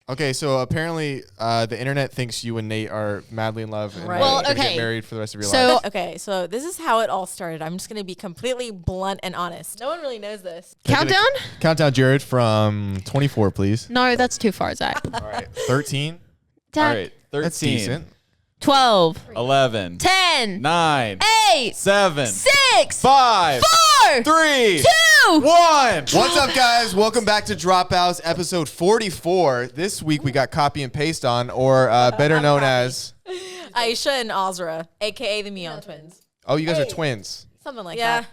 Okay, so apparently the internet thinks you and Nate are madly in love and Well, gonna okay. get married for the rest of your So- life. Okay, so this is how it all started. I'm just going to be completely blunt and honest. No one really knows this. Countdown? Countdown, Jared, from 24, please. No, that's too far, Zach. All right. 13. Dad. All right. 13. That's decent. 12. 11. 10. 9. 8. 7. 6. 5. 4. 3. 2. 1. What's up, guys? Welcome back to Dropouts, episode 44. This week we got copy and paste on, or better known as... Aisha and Azra, a.k.a. the Mian Twins. Oh, you guys are twins. Something like that.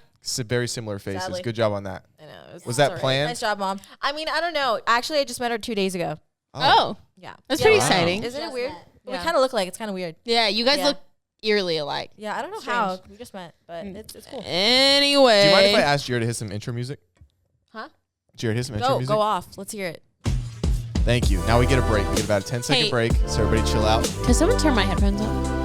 Very similar faces. Sadly. Good job on that. I know. Was that all right. planned? Nice job, Mom. I mean, I don't know. Actually, I just met her 2 days ago. Oh. Yeah. That's pretty Wow. exciting. Isn't it weird? We Yeah. kind of look like it's kind of weird. Yeah, you guys Yeah. look eerily alike. Yeah, I don't know how. We just met, but it's cool. Anyway. Do you mind if I ask Jared to hit some intro music? Huh? Jared, hit some intro music? Go off. Let's hear it. Thank you. Now we get a break. We get about a 10-second Hey. break, so everybody chill out. Can someone turn my headphones on?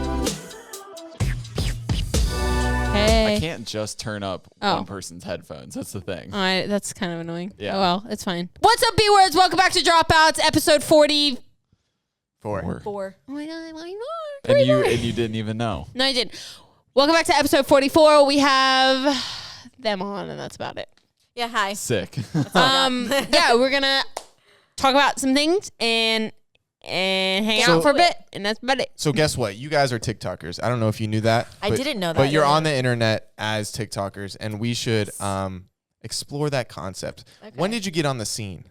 Hey. I can't just turn up one person's headphones. That's the thing. All right, that's kind of annoying. Yeah. Oh, well, it's fine. What's up, B-Words? Welcome back to Dropouts, episode 40. Four. Four. Oh my God, I love you more. And you didn't even know. No, I didn't. Welcome back to episode 44. We have them on, and that's about it. Yeah, hi. Sick. Yeah, we're going to talk about some things and hang So- out for a bit, and that's about it. So guess what? You guys are TikTokers. I don't know if you knew that. I didn't know that. But you're Yeah. on the internet as TikTokers, and we should explore that concept. Okay. When did you get on the scene?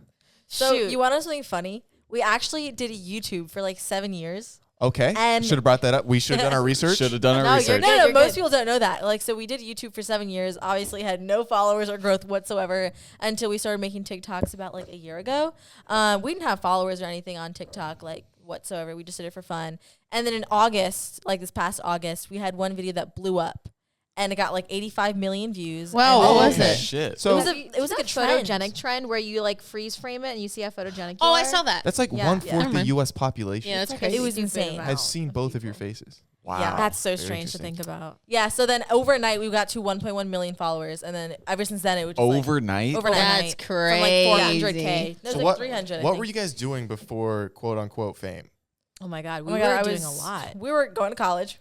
So Shoot. you want to know something funny? We actually did a YouTube for like 7 years. Okay. And- Should have brought that up. We should have done our research. Should have done our No, research. no. Most people don't know that. Like, so we did YouTube for 7 years. Obviously, had no followers or growth whatsoever until we started making TikToks about like a year ago. We didn't have followers or anything on TikTok like whatsoever. We just did it for fun. And then in August, like this past August, we had one video that blew up, and it got like 85 million views. Wow, And what then- was Okay. it? Shit. So It was like a photogenic trend where you like freeze frame it and you see how photogenic you Oh, are. I saw that. that's like Yeah. 1/4 Never the mind. U.S. population. Yeah, that's like crazy. It was stupid insane. amount. I've seen both of your faces. Wow. Yeah, that's so Very strange to interesting. think about. Yeah, so then overnight we got to 1.1 million followers, and then ever since then it was just Overnight? like overnight. That's From like 400K. No, So like what? 300. I What think. were you guys doing before "quote unquote" fame? Oh my god, Oh we my were God, I doing was a lot. We were going to college.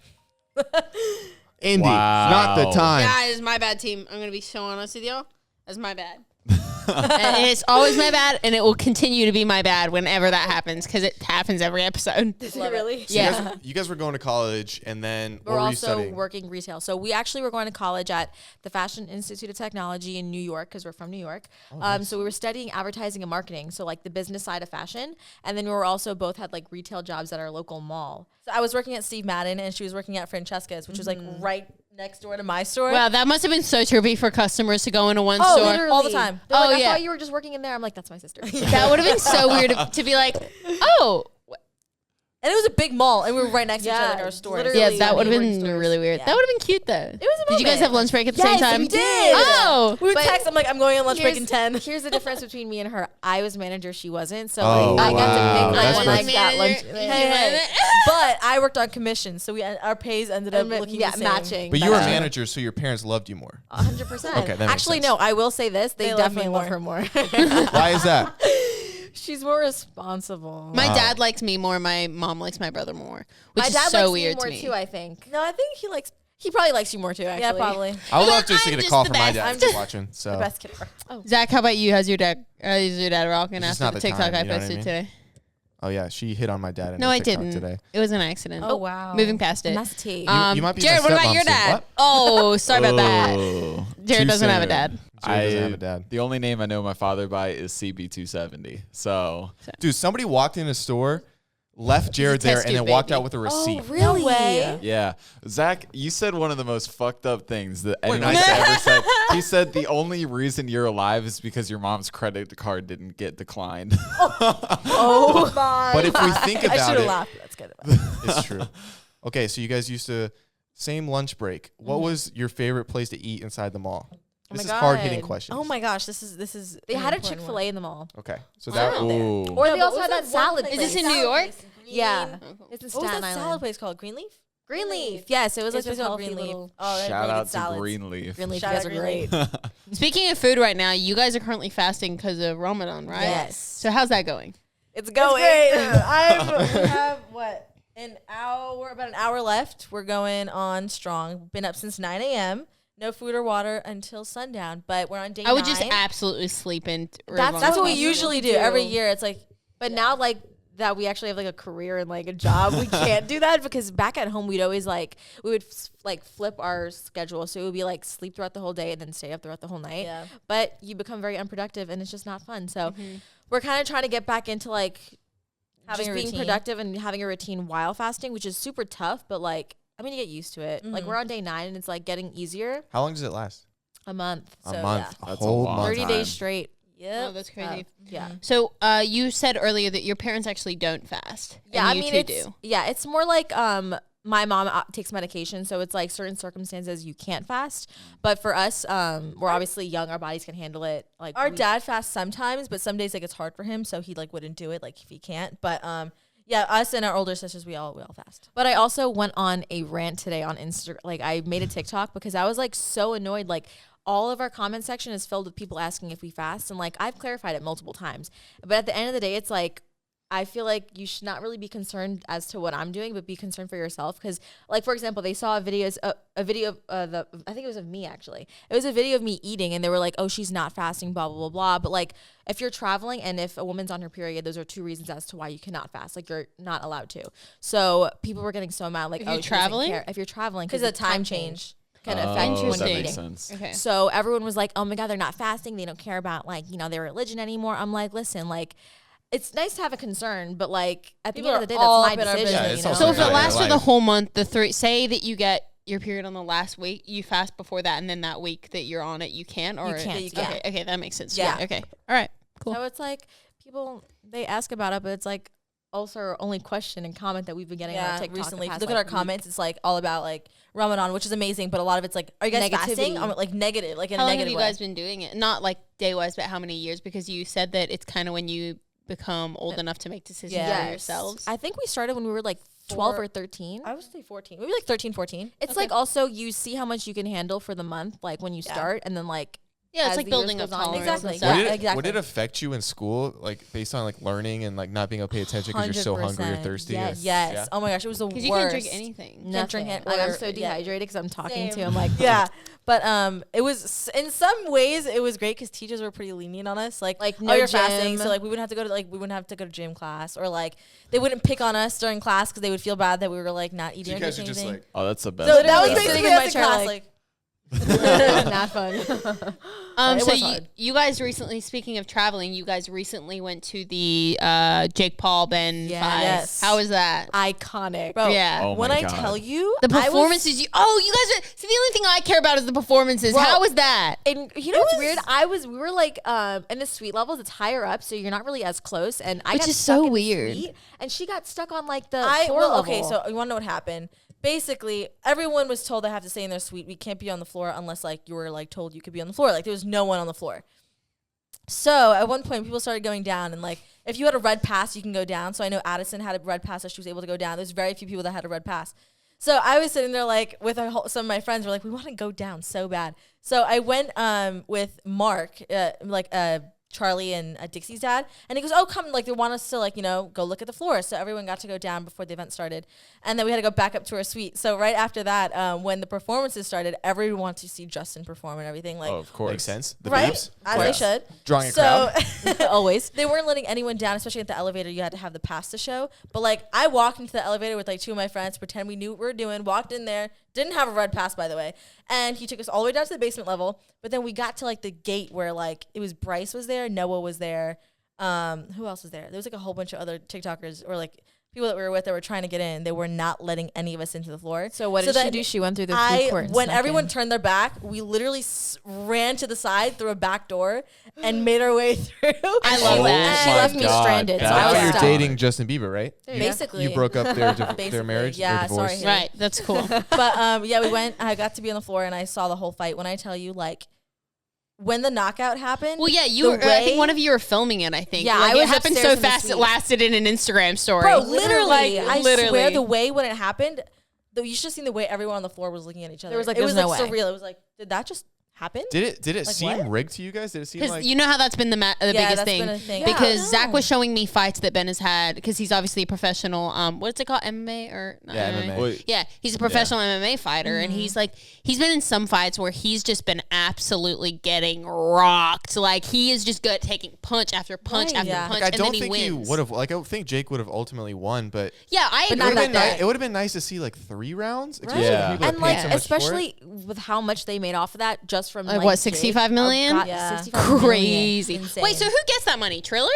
Indy, Wow. not the time. That is my bad, team. I'm going to be so honest with y'all. That's my bad. And it's always my bad, and it will continue to be my bad whenever that happens, because it happens every episode. Is it really? So Yeah. you guys were going to college, and then We're what were you also studying? working retail. So we actually were going to college at the Fashion Institute of Technology in New York because we're from New York. So we were studying advertising and marketing, so like the business side of fashion. And then we were also both had like retail jobs at our local mall. So I was working at Steve Madden and she was working at Francesca's, which was like right next door to my store. Wow, that must have been so trippy for customers to go into one Oh, store. literally. All the time. They're like, Oh, I yeah. thought you were just working in there. I'm like, that's my sister. That would have been so weird to be like, oh. And it was a big mall and we were right next to each other Yeah, in our stores. literally. Yeah, that would have neighboring been stores. really weird. Yeah. That would have been cute, though. It was a Did you guys have moment. lunch break at the same Yes, time? we did. Oh. We would But text. I'm like, I'm going on lunch break in 10. Here's the difference between me and her. I was manager, she wasn't. So Oh, like, I got wow. to pick That's like when I perfect. got lunch. Hey. But I worked on commission, so our pays ended up looking the same. matching. But you were a manager, so your parents loved you more. 100%. Okay, that makes Actually, sense. no. I will say this: they love me definitely love her more. Why is that? She's more responsible. My dad likes me more. My mom likes my brother more, which My is dad so likes weird me more to me. too, I think. No, I think he probably likes you more too. Actually, Yeah, probably. I would love just to I'm get a just call the from my best. dad I'm if just he's watching. So The best kid ever. Zach, how about you? How's your dad rocking It's just after not the the TikTok time, I you know what I posted mean? today? Oh yeah, she hit on my dad in No, a I TikTok didn't. today. It was an accident. Oh, wow. Moving past it. That's tea. You might be Jared, my what about stepmom your soon. dad? What? Oh, sorry about that. Oh. Jared Too doesn't have a soon. dad. Jared doesn't have a dad. The only name I know my father by is CB270. So Dude, somebody walked in a store, left Jared there, test and then tube walked baby. out with a receipt. Really? No way. yeah, Zach, you said one of the most fucked up things that What anyone did I ever said. He said the only reason you're alive is because your mom's credit card didn't get declined. Oh my! But if we think I about should have it, laughed. That's good. it's true. Okay, so you guys used to same lunch break. What was your favorite place to eat inside the mall? This is hard hitting questions. Oh my gosh, this is. They an had a important Chick-fil-A in the mall. Okay, so that. Wow. Ooh. Or No, they but also had what's that that one salad place? place. Is this in New York? Yeah. It's in What was Staten that Island. salad place called? Greenleaf. Greenleaf. Yes, it was like It's just this called healthy Greenleaf. little- Oh, they had Shout really out good to salads. Greenleaf. Greenleaf, Shout you guys out are great. Speaking of food right now, you guys are currently fasting because of Ramadan, right? Yes. So how's that going? It's going. We have what? About an hour left. We're going on strong. Been up since 9 a.m. No food or water until sundown. But we're on day 9. I would just absolutely sleep in. That's what we usually do every year. It's like, but now like that we actually have like a career and like a job, we can't do that because back at home we'd always like we would like flip our schedule, so it would be like sleep throughout the whole day and then stay up throughout the whole night. Yeah. But you become very unproductive and it's just not fun. So we're kind of trying to get back into like having just a being routine. Productive and having a routine while fasting, which is super tough. But like, I mean, you get used to it. Like we're on day 9 and it's like getting easier. How long does it last? A month. A So, month. yeah. A whole long month. 30 time. days straight. Yep. Oh, that's crazy. Yeah. So you said earlier that your parents actually don't fast. Yeah, and I you mean, two it's, do. yeah, it's more like my mom takes medication, so it's like certain circumstances you can't fast. But for us, we're obviously young; our bodies can handle it. Like Our dad fasts sometimes, but some days like it's hard for him, so he like wouldn't do it like if he can't. But yeah, us and our older sisters, we all fast. But I also went on a rant today on Instagram. Like I made a TikTok because I was like so annoyed. Like all of our comment section is filled with people asking if we fast, and like I've clarified it multiple times. But at the end of the day, it's like I feel like you should not really be concerned as to what I'm doing, but be concerned for yourself. Because, like, for example, they saw a video of I think it was of me, actually. It was a video of me eating, and they were like, oh, she's not fasting, blah, blah, blah, blah. But, like, if you're traveling and if a woman's on her period, those are 2 reasons as to why you cannot fast. Like, you're not allowed to. So people were getting so mad, like, If oh, you're she doesn't traveling? care. If you're traveling. Because the time change. Can affect that when you're makes eating. sense. Okay. So everyone was like, oh my God, they're not fasting. They don't care about, like, you know, their religion anymore. I'm like, listen, like, it's nice to have a concern, but like at the People end of the are day, all that's up my in our decision. business, Yeah, you it's know? also So if Yeah, it lasts for the life. whole month, say that you get your period on the last week, you fast before that, and then that week that you're on it, you can, or You can't, yeah. Okay, that makes sense. Yeah. Yeah. Okay. All right. Cool. So it's like people they ask about it, but it's like also our only question and comment that we've been getting on our TikTok recently. the If past, you look at our like, comments, it's like all about like Ramadan, which is amazing, but a lot of it's like, are you guys fasting? Negativity. Like negative, like in How a long have negative you way. guys been doing it? Not like day wise, but how many years? Because you said that it's kind of when you become old enough to make decisions Yes. for yourselves. I think we started when we were like 12 Four- or 13. I would say 14, maybe like 13, 14. It's Okay. like also you see how much you can handle for the month, like when you Yeah. start, and then like yeah, it's as like the years building up goes on. tolerance. Exactly. And Yeah, stuff. Would it, exactly. would it affect you in school, like based on like learning and like not being able to pay attention because you're so hungry or 100%. thirsty? Yes. Yes. Yeah. Oh my gosh, it was the worst. Because you can't drink anything. Can't drink nothing. it. Like I'm or- so yeah. dehydrated because I'm talking to. Same. I'm like, Yeah, but it was in some ways it was great because teachers were pretty lenient on us. Like Like, oh, no you're fasting, gym. so like we wouldn't have to go to gym class, or like they wouldn't pick on us during class because they would feel bad that we were like not So eating. you guys or are just anything. like, Oh, that's the best. So that literally was sitting basically in my us in chair, class, like- like not fun. It So was hard. you guys recently, speaking of traveling, you guys recently went to the Jake Paul Ben Yes. 5. Yes. How was that? Iconic. bro. Yeah. Oh when my I God. tell you The I was- performances, you guys are, see, the only thing I care about is the performances. Bro. How was that? And you know what's weird? We were like in the suite levels. It's higher up, so you're not really as close. And I Which got is stuck so in the weird. suite, and she got stuck on like the floor well, level. okay, so you want to know what happened? Basically, everyone was told they have to stay in their suite. We can't be on the floor unless like you were like told you could be on the floor. Like there was no one on the floor. So at one point, people started going down, and like if you had a red pass, you can go down. So I know Addison had a red pass, so she was able to go down. There's very few people that had a red pass. So I was sitting there like with some of my friends were like, we want to go down so bad. So I went with Mark, Charlie and Dixie's dad, and he goes, oh, come, like they want us to like, you know, go look at the floor. So everyone got to go down before the event started, and then we had to go back up to our suite. So right after that, when the performances started, everyone wanted to see Justin perform and everything. Like, Oh, of course. makes sense. The right? babes, As they should. drawing a So crowd. always, they weren't letting anyone down, especially at the elevator. You had to have the pass to show. But like, I walked into the elevator with like 2 of my friends, pretend we knew what we were doing. Walked in there, didn't have a red pass, by the way, and he took us all the way down to the basement level. But then we got to like the gate where like it was Bryce was there, Noah was there. Who else was there? There was like a whole bunch of other TikTokers or like people that we were with that were trying to get in. They were not letting any of us into the floor. So what did she then do? She went through the food court. And when snuck everyone in. turned their back, we literally ran to the side through a back door and made our way through. I love Oh that. She my left me God, stranded, so That's I was why you're stuck. dating Justin Bieber, right? Basically, You broke up their Basically, marriage, yeah, their divorce. sorry. Right, that's cool. But yeah, we went. I got to be on the floor and I saw the whole fight. When I tell you, like, when the knockout happened, Well, yeah, you the were. I think way- one of you were filming it. I think. Yeah, like, I it was happened upstairs so in the fast it suite. lasted in an Instagram story. bro, literally, Like, I literally. swear, the way when it happened, though, you should have seen the way everyone on the floor was looking at each other. There was, like, it was there's like no way. surreal. It was like, did that just happened? Did it Like seem what? rigged to you guys? Did it seem Because like you know how that's been the biggest that's thing. been a thing. Because Yeah. Zach was showing me fights that Ben has had because he's obviously a professional. What's it called? MMA or not Yeah, MMA. Wait, Yeah, he's a professional MMA fighter, and he's been in some fights where he's just been absolutely getting rocked. Like he is just good at taking punch after punch Right, after yeah. punch, I and don't then he think you wins. would have. Like I think Jake would have ultimately won, but Yeah, I But agree not with that that. day. it would have been nice to see like 3 rounds. especially Yeah. for people that And paid like so much for it. especially with how much they made off of that just from Like, like what, Jake. 65 million? Oh, God, Yeah. 65 million. Crazy. Insane. Wait, so who gets that money? Triller?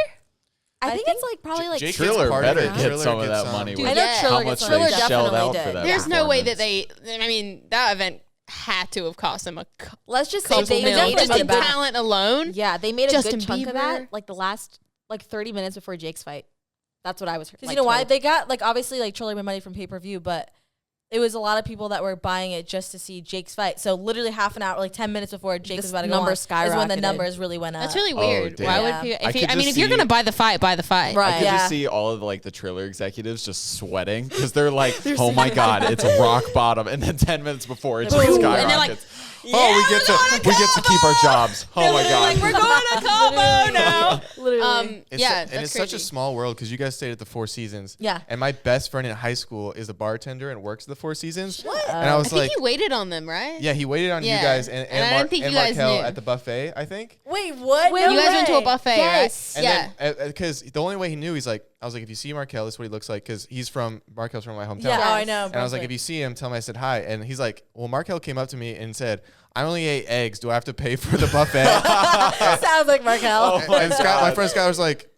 I think it's like probably like Jake Triller gets part of better it. get Triller some of gets that money. Dude, with I know yeah. Triller how much gets they Triller shelled definitely out did. for that. There's no way that performance. I mean, that event had to have cost them a let's just say couple they million definitely just made in it back. talent alone. yeah, they made a Justin good chunk of Bieber. that like the last like 30 minutes before Jake's fight. That's what I was Because like, you know why? told. They got, like, obviously, like, Triller made money from pay-per-view, but it was a lot of people that were buying it just to see Jake's fight. So literally half an hour, like 10 minutes before Jake This was about to go number on, is when the skyrocketed. numbers really went up. That's really Oh, weird. damn. Why Yeah. would people? I could I mean, just if you're see- gonna buy the fight, buy the fight. Right. I could Yeah. just see all of like the Triller executives just sweating because they're like, "Oh my god, it's rock bottom!" And then 10 minutes before, it just Boom. skyrockets. And they're like, "Oh, we get to keep our jobs." Oh my god! Like, we're going to Cabo now. Literally. It's Yeah, and that's it's such a crazy. small world because you guys stayed at the Four Seasons. Yeah. And my best friend in high school is a bartender and works at the Four Seasons. And I I was think like, he waited on them, right? yeah, he waited on Yeah. you guys and And I didn't think and you guys Markel knew. at the buffet, I think. Wait, what? Wait, No You guys went to a way. buffet, Yes. right? And Yeah. then, because the only way he knew, I was like, if you see Markel, this is what he looks like, because Markel's from my hometown. Yeah, oh, I know. And I was like, if you see him, tell him I said hi. And he's like, well, Markel came up to me and said, I only ate eggs. Do I have to pay for the buffet? Sounds like Markel. and Scott, my friend Scott was like,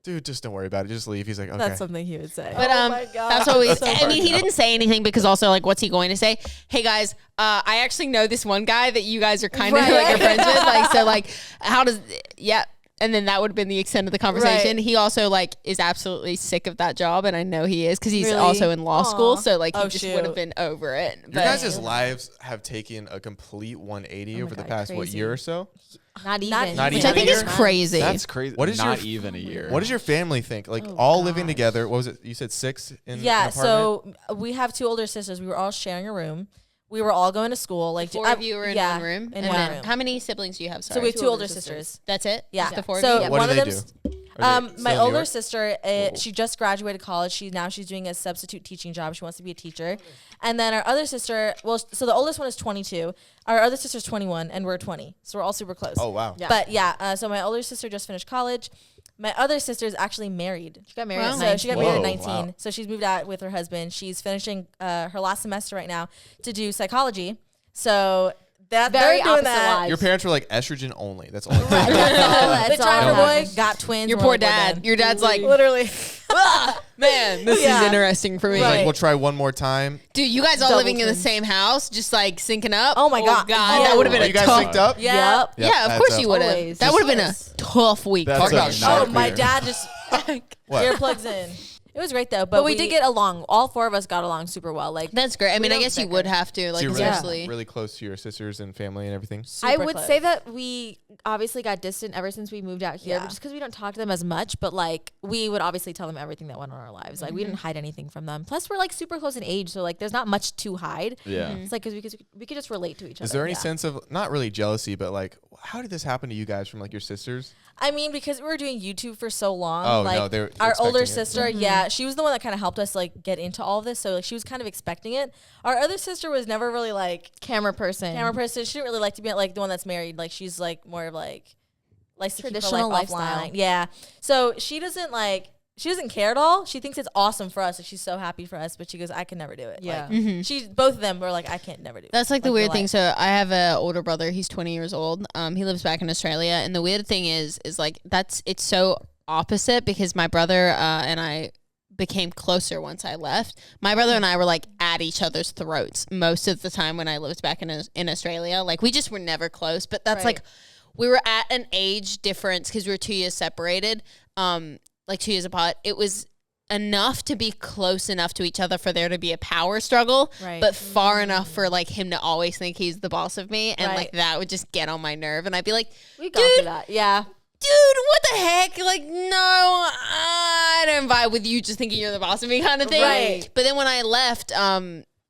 dude, just don't worry about it. Just leave. He's like, okay. That's something he would say. But Oh my God. that's what we. So I mean, he funny. didn't say anything because also like, what's he going to say? Hey guys, I actually know this one guy that you guys are kind of Right. like are friends with. Like, so like, how does? Yeah. And then that would have been the extent of the conversation. Right. He also like is absolutely sick of that job, and I know he is because he's Really? also in law school. Aw. So like, he Oh, just shoot. would have been over it. Your But guys' lives have taken a complete 180 over the God, past, what, crazy. year or so? Not even. Not which even I think a is year? crazy. That's crazy. What is not your- even a year? What does your family think? Like, Oh, all living gosh. together. What was it? You said 6 in Yeah, an apartment? so we have 2 older sisters. We were all sharing a room. We were all going to school. Like 4 of you were in yeah, one room. In and one then room. how many siblings do you have? So Sorry. we have 2 older sisters. That's it. Yeah. Just the 4 So of you. What one do of they them's do? Are they my still in New older York? sister, she just graduated college. She's doing a substitute teaching job. She wants to be a teacher. And then our other sister, well, so the oldest one is 22. Our other sister's 21, and we're 20. So we're all super close. Oh, wow. Yeah. But yeah, so my older sister just finished college. My other sister is actually married. She got married Wow. at So 19. she got married at Whoa, 19. wow. So she's moved out with her husband. She's finishing her last semester right now to do psychology. So that Very they're doing opposite that. lives. Your parents were like estrogen only. That's all. The driver all. boy got twins. Your we're poor like, we're dad. done. Your dad's like, Literally. man, this Yeah. is interesting for me. Right. Like, we'll try one more time. Dude, you guys all Double living in the twins. same house, just like syncing up. Oh my God. that would have been Are a you guys tough. synced up? Yeah. Yep, Yeah, of adds course up. you would have. Always. That would have been a Yes. tough week. That's Talk a about not shock. Oh, my clear. dad just What? earplugs in. It was great though, But we did get along. All 4 of us got along super well. Like That's great. I mean, I don't guess you bicker. would have to, So like, you're especially. really close to your sisters and family and everything. I would say that we obviously got distant ever since we moved out here, Yeah. but just because we don't talk to them as much. But like we would obviously tell them everything that went on in our lives. Like we didn't hide anything from them. Plus, we're like super close in age, so like there's not much to hide. Yeah. It's like because we could just relate to each other. Is there any Yeah. sense of, not really jealousy, but like, how did this happen to you guys from like your sisters? I mean, because we were doing YouTube for so long. Oh, like no, they're our older expecting it. sister, yeah, she was the one that kind of helped us like get into all of this. So like she was kind of expecting it. Our other sister was never really like camera person? camera person. She didn't really like to be like the one that's married. Like she's like more of like likes to keep her Traditional life lifestyle. offline. Yeah. So she doesn't care at all. She thinks it's awesome for us. Like she's so happy for us, but she goes, I can never do it. Yeah. Like, she's both of them were like, I can't never do it. That's like the your weird thing. life. So I have an older brother. He's 20 years old. He lives back in Australia. And the weird thing is like, it's so opposite because my brother and I became closer once I left. My brother and I were like at each other's throats most of the time when I lived back in Australia. Like we just were never close, but that's Right. like, we were at an age difference because we were 2 years separated, like 2 years apart. It was enough to be close enough to each other for there to be a power struggle, Right. but far enough for like him to always think he's the boss of me, and Right. like that would just get on my nerve, and I'd be like, We got through that. Yeah. dude, what the heck? Like, no, I don't vibe with you just thinking you're the boss of me kind of thing. Right. But then when I left,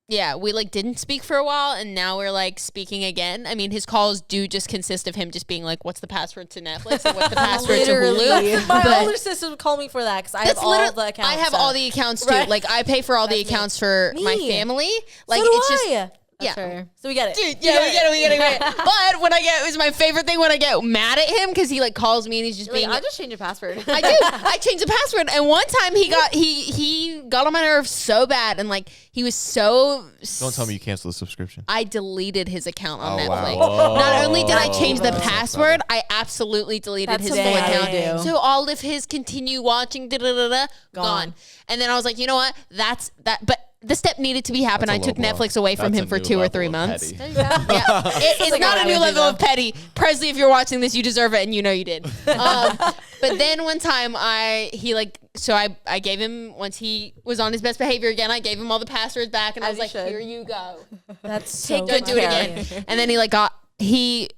Yeah, we like didn't speak for a while, and now we're like speaking again. I mean, his calls do just consist of him just being like, "What's the password to Netflix? And what's the password to Hulu?" My older sister would call me for that because I have all the accounts. I have all the accounts too. Right. Like I pay for all the accounts for my family. Like so do it's just. I. Yeah. Fair. So we get it. Dude, yeah, we get it. But when it was my favorite thing when I get mad at him because he like calls me and he's just being I'll just change a password. I do. I changed the password, and one time he got on my nerves so bad, and like he was so. Don't tell me you canceled the subscription. I deleted his account on Netflix. Wow. Not only did I Oh. change the password, I absolutely deleted his full account. Damn. So all of his continue watching gone. And then I was like, you know what? That's that. But the step needed to be happen. I That's a took low blow. Netflix away from That's him a for new 2 or level 3 of months. petty. Yeah, it's like not I a new would do level of that. petty. Presley, if you're watching this, you deserve it, and you know you did. But then one time I gave him, once he was on his best behavior again, I gave him all the passwords back, and I was you like, should. here you go. That's so Don't do it funny. again. And then he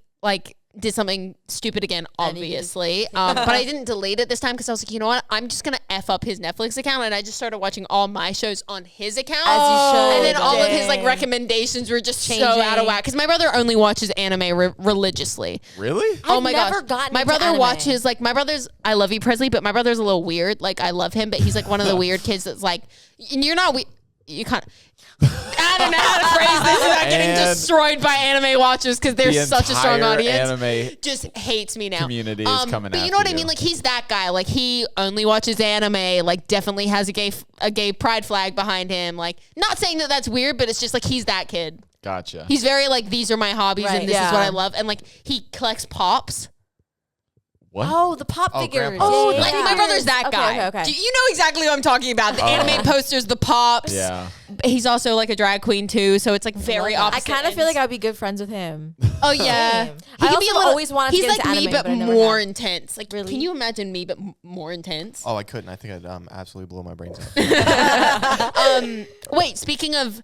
did something stupid again, obviously. But I didn't delete it this time because I was like, you know what? I'm just going to F up his Netflix account. And I just started watching all my shows on his account. As you should. And then all of his like Dang. recommendations were just so Changing. out of whack. Because my brother only watches anime religiously. Really? Oh my never gosh. gotten My into brother anime. watches, like, my brother's, I love you, Presley, but my brother's a little weird. Like, I love him, but he's like one of the weird kids that's like, and you're not, you kind of, I don't know how to phrase this without getting And destroyed by anime watchers because there's The such a strong entire audience. anime Just hates me now. community is coming But you after know what I you. mean? Like, he's that guy. Like, he only watches anime. Like, definitely has a gay pride flag behind him. Like, not saying that that's weird, but it's just like he's that kid. Gotcha. He's very like, these are my hobbies Right, and this is yeah. what I love. And like, he collects pops. What? Oh, the pop Oh, figures. grandpa. Oh, Like, my brother's that Okay, guy. okay. Do you know exactly what I'm talking about? The anime posters, the pops. Yeah. He's also like a drag queen too, so it's like very love that. opposite. I kind of feel like ends. I'd be good friends with him. Oh yeah, Same. I also always wanted to He's get like into me, anime, but but I never more have. intense. Like, Really? can you imagine me, but more intense? Oh, I couldn't. I think I'd absolutely blow my brains out. Wait, speaking of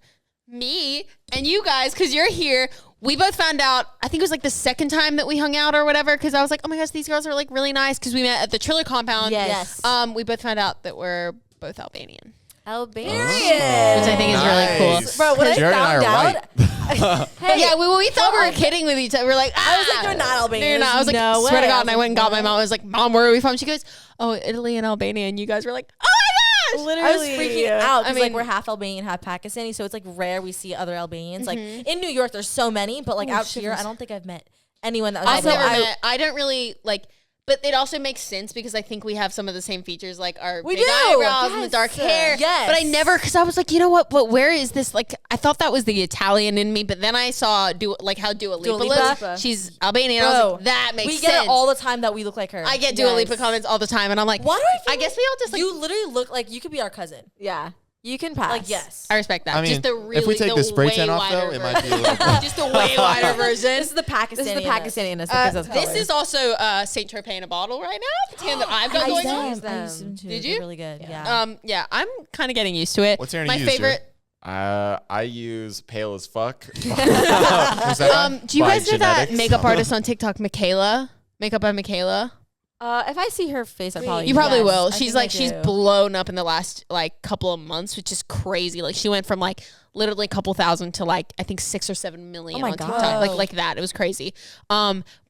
me and you guys, because you're here, we both found out, I think it was like the second time that we hung out or whatever, because I was like, oh my gosh, these girls are like really nice, because we met at the Triller compound. Yes. We both found out that we're both Albanian, Albanian. which I think is really cool. Nice. Bro, when I Jared and I found are out, Hey, yeah, we thought we were kidding with each other. We're like, I was like, you're not Albanian. No, you're not. I was like, No swear to way. God. I And I was went and like, got my mom. I was like, Mom, where are we from? She goes, oh, Italy and Albania. And you guys were like, oh my gosh. I was freaking out because like mean- we're half Albanian, half Pakistani, so it's like rare we see other Albanians. Like in New York, there's so many, but like out here, I don't think I've met anyone that was I've never Albanian. met. I don't really like. But it also makes sense because I think we have some of the same features, like our We big do. eyebrows and the Yes. dark hair. Yes. But I never, because I was like, you know what? But where is this? Like, I thought that was the Italian in me, but then I saw how Dua Lipa looks. Lipa. She's Albanian. I was Bro, like, that makes we sense. get it all the time that we look like her. I get Dua Lipa comments all the time, and I'm like, Why do I? Feel I guess we all just like. you literally look like you could be our cousin. Yeah. You can pass. Like yes. I respect that. I mean, just the really, if we take the spray way tan off, though, wider it might be a version. little. Just a way wider version. This is the Pakistani. This is the Pakistani in us. This is also Saint Tropez in a bottle right now. The tan that I've got going on. I used them too. Did They're you? really good. Yeah. Yeah, I'm kind of getting used to it. What's Aaron My use, favorite. I use pale as fuck. Who's that? Do you By guys know that genetics. makeup artist on TikTok, Michaela? Makeup by Michaela. if I see her face, I probably You probably Yes, will. I She's think I like she's do. blown up in the last like couple of months, which is crazy. Like she went from like literally a couple thousand to like I think 6 or 7 million my on God. TikTok. Like that. It was crazy.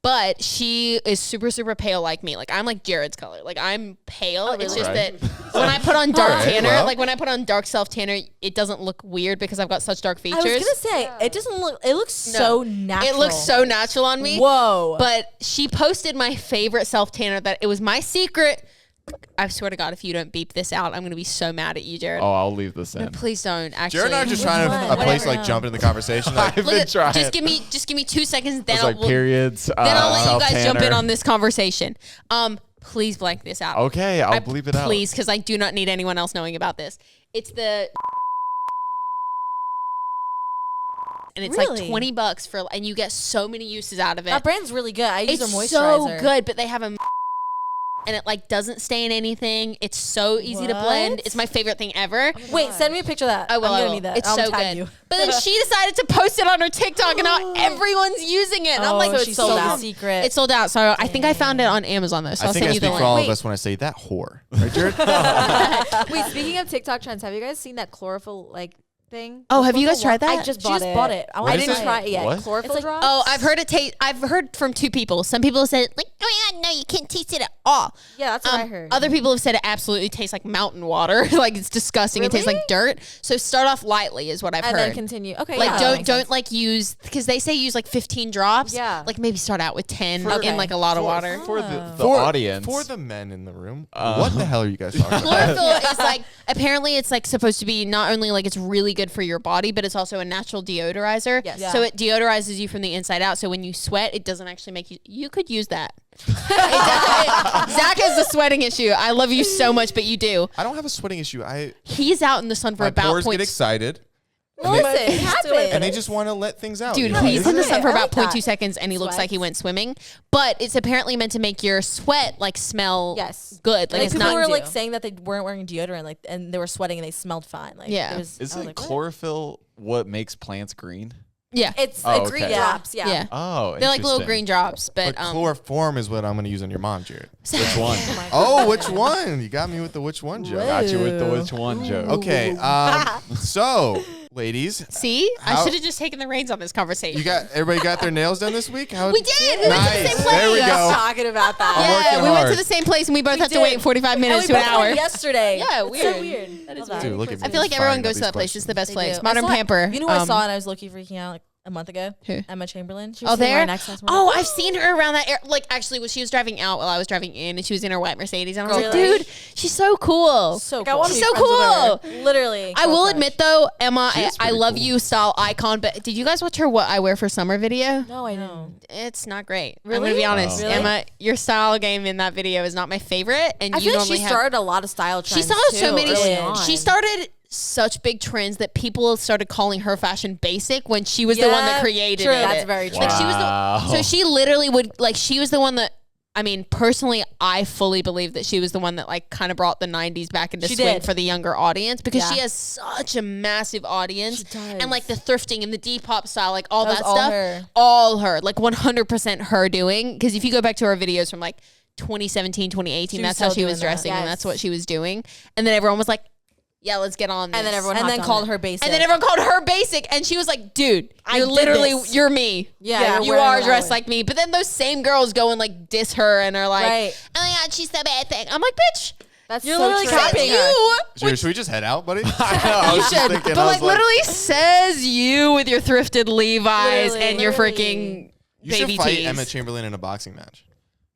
But she is super, super pale like me. Like I'm like Jared's color. Like I'm pale. It's just Right. that when I put on dark Alright, tanner, well. like when I put on dark self tanner, it doesn't look weird because I've got such dark I was features. gonna say it doesn't look. It looks No. so natural. It looks so natural on me. Whoa. But she posted my favorite self tanner that it was my secret. I swear to God, if you don't beep this out, I'm going to be so mad at you, Jared. Oh, I'll leave this in. No, please don't. Actually, Jared and I are just trying to a place to like jump into the conversation. Like, I've Look been at, trying. just give me 2 seconds. Then It's I'll, like periods. then I'll let you guys jump in self-tanner. on this conversation. Please blank this out. Okay, I'll bleep it out. Please, because I do not need anyone else knowing about this. It's the. And it's Really? like $20 for, and you get so many uses out of it. that brand's really good. I use It's their so moisturizer. good, but they have a and it like doesn't stain anything. It's so easy to blend. What? It's my favorite thing ever. Wait, send me a picture of that. I will. I'm I gonna will. need that. It's I'll so tag good. you. But then she decided to post it on her TikTok, and now everyone's using it. And I'm like, so it's she's sold sold out. out. Secret. It's sold out. So I think I found it on Amazon though. So I I'll think send I you the speak for all link. of us when I say that whore, right, Jared? Wait, speaking of TikTok trends, have you guys seen that chlorophyll like thing. Oh, have you guys tried that? I just bought it. I didn't is try it yet. What? Chlorophyll drops. Oh, I've heard from two people. Some people said like, oh yeah, no, you can't taste it at all. Yeah, that's what I heard. Other people have said it absolutely tastes like mountain water. Like it's disgusting. It tastes Really? like dirt. So start off lightly is what I've and heard. then continue. Okay, Like yeah, that don't makes sense. like use because they say use like 15 drops. Yeah. Like maybe start out with 10 Okay. in like a lot of water. For the audience. For the men in the room, what the hell are you guys talking about? Chlorophyll is like apparently it's like supposed to be not only like it's really good for your body, but it's also a natural deodorizer. Yes. So it deodorizes you from the inside out. So when you sweat, it doesn't actually make you. You could use that. Zach has a sweating issue. I love you so much, but you do. I don't have a sweating issue. He's out in the sun for My about pores get excited, Listen, it happens. and they just want to let things out. Dude, you know? he's in the Isn't sun it? for I about like 0.2 that. seconds, and he looks like he Sweats. went swimming. But it's apparently meant to make your sweat like smell Yes. good. Like Like it's people not. were like saying that they weren't wearing deodorant, like, and they were sweating and they smelled fine. Like, Yeah. it was, I was Isn't like, what? chlorophyll what makes plants green? Yeah, It's Oh, green okay. drops. Yeah. yeah. Oh, They're like little interesting. green drops, but But chloroform is what I'm going to use on your mom, Jared. Which one? Oh, which one? You got me with the which one joke. Got you with the which one joke. Okay, so ladies, See, I How- should have just taken the reins on this conversation. everybody got their nails done this week? How We did. We went to the Nice. same There we place. go. talking about that. I'm Yeah, working we went to hard. the same place and we both had to did. wait 45 And minutes we to an both hour. went yesterday. Yeah, It's weird. so weird. That is Love weird. Dude, look at I me. feel like Just everyone firing goes out to that these place. It's the best They place. do. Modern I saw- Pamper. You know who I saw and I was low-key freaking out like a month ago? Who? Emma Chamberlain. She was Oh, sitting there? right next to us. Oh, I've seen her around that. Like, actually, when she was driving out while I was driving in, and she was in her white Mercedes, and I was like, Really? dude, she's so cool. So Like, I cool. wanna She's be so friends with cool. Literally. I will admit though, Emma, She is I pretty love cool. you, style icon. But did you guys watch her "What I Wear for Summer" video? No, I know. It's not great. I'm Really? gonna be honest, Really? Emma. Your style game in that video is not my favorite, and I you feel like normally she have. started a lot of style trends. She started so too, many. early on. She started such big trends that people started calling her fashion basic when she was the one that Yeah, created true. it. That's very true. Like she was Wow. so she literally would like she was the one that I mean personally I fully believe that she was the one that like kind of brought the 90s back into She swing did. for the younger audience because Yeah. she has such a massive audience She does. and like the thrifting and the Depop style like all That that, was all stuff her. all her like 100% her doing because if you go back to her videos from like 2017 2018 She was that's how still she was doing that. dressing and Yes. that's what she was doing and then everyone was like yeah, let's get on this. And then everyone And then hopped on called it. her basic. And then everyone called her basic, and she was like, "Dude, I you're did literally this. you're me. Yeah, you you're are wearing dressed that. like me." But then those same girls go and like diss her and are like, Right. "Oh my god, she's the bad thing." I'm like, "Bitch, That's You're so literally true. copying says her. you." Jared, should we just head out, buddy? I was just thinking, But I was like literally says you with your thrifted Levi's Literally, and your literally. freaking You should baby fight tees. Emma Chamberlain in a boxing match.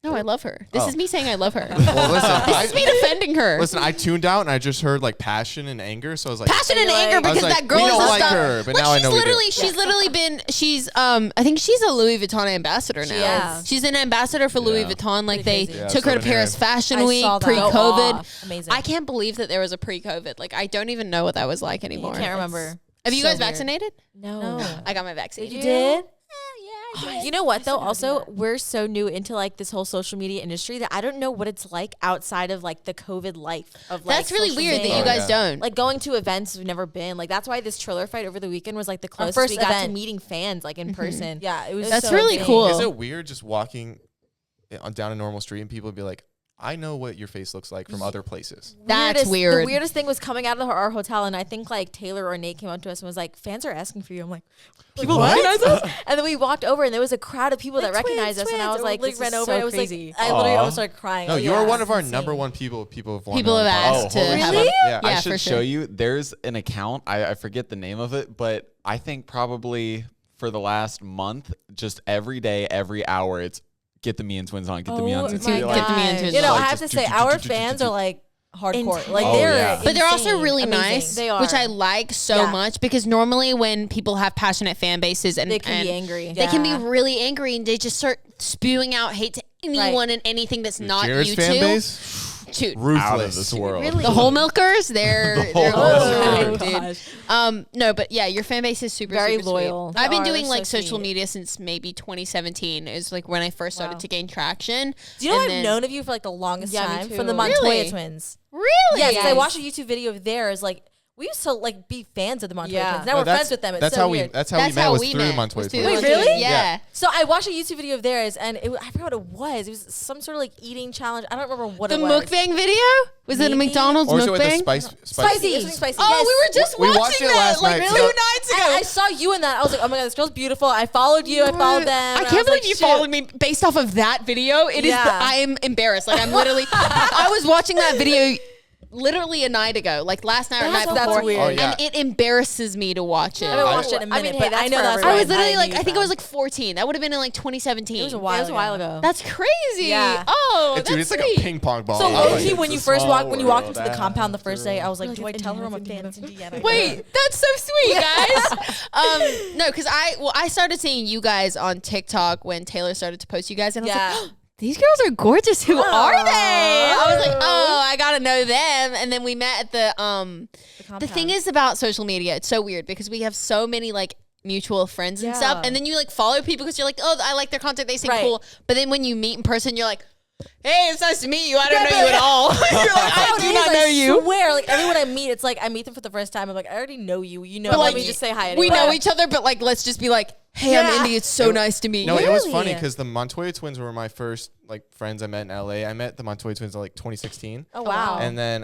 No, I love her. This Oh. is me saying I love her. Well, listen, This is me defending her. listen, I tuned out and I just heard like passion and anger, so I was like, Passion and You're anger like- I was because like, that girl we is don't a like star. her, but Like, now I she's know we do. literally, she's literally been, she's, I think she's a Louis Vuitton ambassador now. is. She's an ambassador for Louis Yeah. Vuitton. Like Pretty they crazy. Yeah, took her to Southern Paris Aaron. Fashion I Week saw that. Go pre-COVID. off. Amazing. I can't believe that there was a pre-COVID. Like I don't even know what that was like anymore. Can't remember. Have you So guys weird. vaccinated? No. I got my vaccine. You did? You know what though? Also, we're so new into like this whole social media industry that I don't know what it's like outside of like the COVID life of like. That's really social weird that media. you guys don't. Like going to events we've never been. Like that's why this Triller fight over the weekend was like the closest first we got to event. meeting fans like in person. Yeah, it was. That's so really insane. cool. Is it weird just walking down a normal street and people would be like, I know what your face looks like from other places. That's The weird. weirdest thing was coming out of our hotel, and I think like Taylor or Nate came up to us and was like, "Fans are asking for you." I'm like, "People recognize us?" And then we walked over, and there was a crowd of people that recognized us, and I was like, "This is so I was crazy." Like, I literally Aw. almost started crying. No, Like, you are yeah, one of our it's number insane. one people have wanted People on have the podcast. asked to holy have shit. a, Yeah. I Yeah, should for show sure. you. There's an account. I forget the name of it, but I think probably for the last month, just every day, every hour, it's get the Mian Twins on, get the Mian Oh Twins. my on. Get the Mian Twins You know, on. I have to Just say, our fans are like hardcore. Like Oh, they're, yeah. But they're also insane. really Amazing. nice, They are. which I like so Yeah. much because normally when people have passionate fan bases and They can be and angry. they can be Yeah. really angry and they just start spewing out hate to anyone and anything that's not Jared's you fan two. base? Dude, Ruthless. Out of this world. Really? the whole milkers, they're whole also milkers. good, dude. No, but yeah, your fan base is super Very super sweet. loyal. I've been They are, doing they're like so social sweet. media since maybe 2017 is like when I first started Wow. to gain traction. Do you know And I've then- known of you for like the longest Yeah, me time too. from the Montoya Really? twins? Really? Yes, I watched a YouTube video of theirs like We used to like be fans of the Montoya Yeah. Twins. Now No, we're friends with them. It's that's so how weird. That's how we met. Through Montoya Was through Twins. Wait, really? Yeah. So I watched a YouTube video of theirs, and I forgot what it was. It was some sort of like eating challenge. I don't remember what The it was. mukbang video? Was it a Maybe. McDonald's Or is it with the mukbang? Spicy. It was something spicy. Oh, Yes. we were just We watched watching it that last like night. 2 nights ago. And I saw you in that. I was like, oh my god, this girl's beautiful. I followed you. I followed them. I and can't was believe like, you shit. followed me based off of that video. It is. Yeah. I am embarrassed. Like I'm literally. I was watching that video literally a night ago, like last night or That's night so before, weird. Oh, yeah. and it embarraces me to watch it. I haven't watched it in a I minute, mean, hey, but I that's know for that's everyone. I why was literally knew like, you I think I found. was like 14. That would have been in like 2017. It was a It while. was a while ago. That's crazy. Yeah. Oh, Dude, that's it's like sweet. a ping pong ball. So I'm low like, key, when it's you a first small when you walked world into the compound the after first day, I was like, Like, do I it's tell her I'm a Indiana, fan of Indiana? Wait, that's so sweet, guys. No, because I started seeing you guys on TikTok when Taylor started to post you guys, and I was Yeah. like, these girls are gorgeous. Who are they? I was like, oh, I gotta know them. And then we met at the thing is about social media. It's so weird because we have so many like mutual friends and stuff, Yeah. and then you like follow people because you're like, oh, I like their content. They seem Right. cool. But then when you meet in person, you're like, hey, it's nice to meet you. I don't know you at all. You're like, I do not know you. I swear, like everyone I meet, it's like I meet them for the first time. I'm like, I already know you. You know, But like, Let me just say hi. we anyway. know each other, but like, let's just be like, hey, I'm Yeah. Indy. It's so nice to meet No, you. it was Really? funny because the Montoya Twins were my first like friends I met in LA. I met the Montoya Twins in like 2016. Oh wow. And then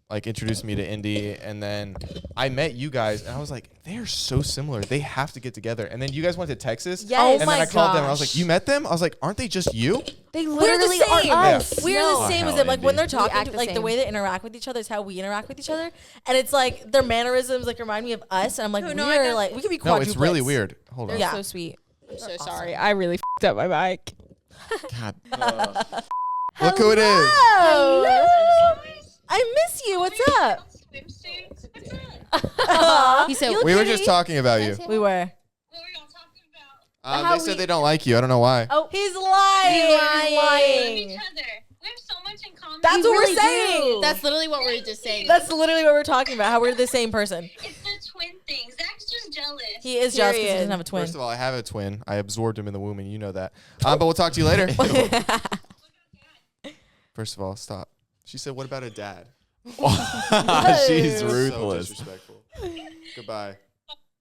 like introduced me to Indy, and then I met you guys, and I was like, they're so similar. They have to get together. And then you guys went to Texas, Yes. and Oh then I my called them, and I was gosh. like, you met them? I was like, aren't they just you? They We're the literally same. are us. Yeah. We're No. the same Oh, as hell, them. Like when Indy. they're talking, act the like the same. way they interact with each other is how we interact with each other, and it's like their mannerisms like remind me of us, and I'm like, Oh, no, I we're got like we could be No, it's really quadruplets. weird. Hold on. They're Yeah. so sweet. I'm so sorry. I really f***ed up my mic. God. Look who it is. Hello. I miss you. What's up? He said, You look We were pretty. just talking about you. We were. They said they don't like you. I don't know why. Oh, he's lying. He's lying. We have so much in common. That's what really we're saying. do. that's literally what we're just saying. That's literally what we're talking about. How we're the same person. It's the twin thing. Zach's just jealous. He is jealous because he Period. doesn't have a twin. First of all, I have a twin. I absorbed him in the womb, and you know that. But we'll talk to you later. First of all, stop. She said, "What about a dad?" She's So ruthless. disrespectful. Goodbye.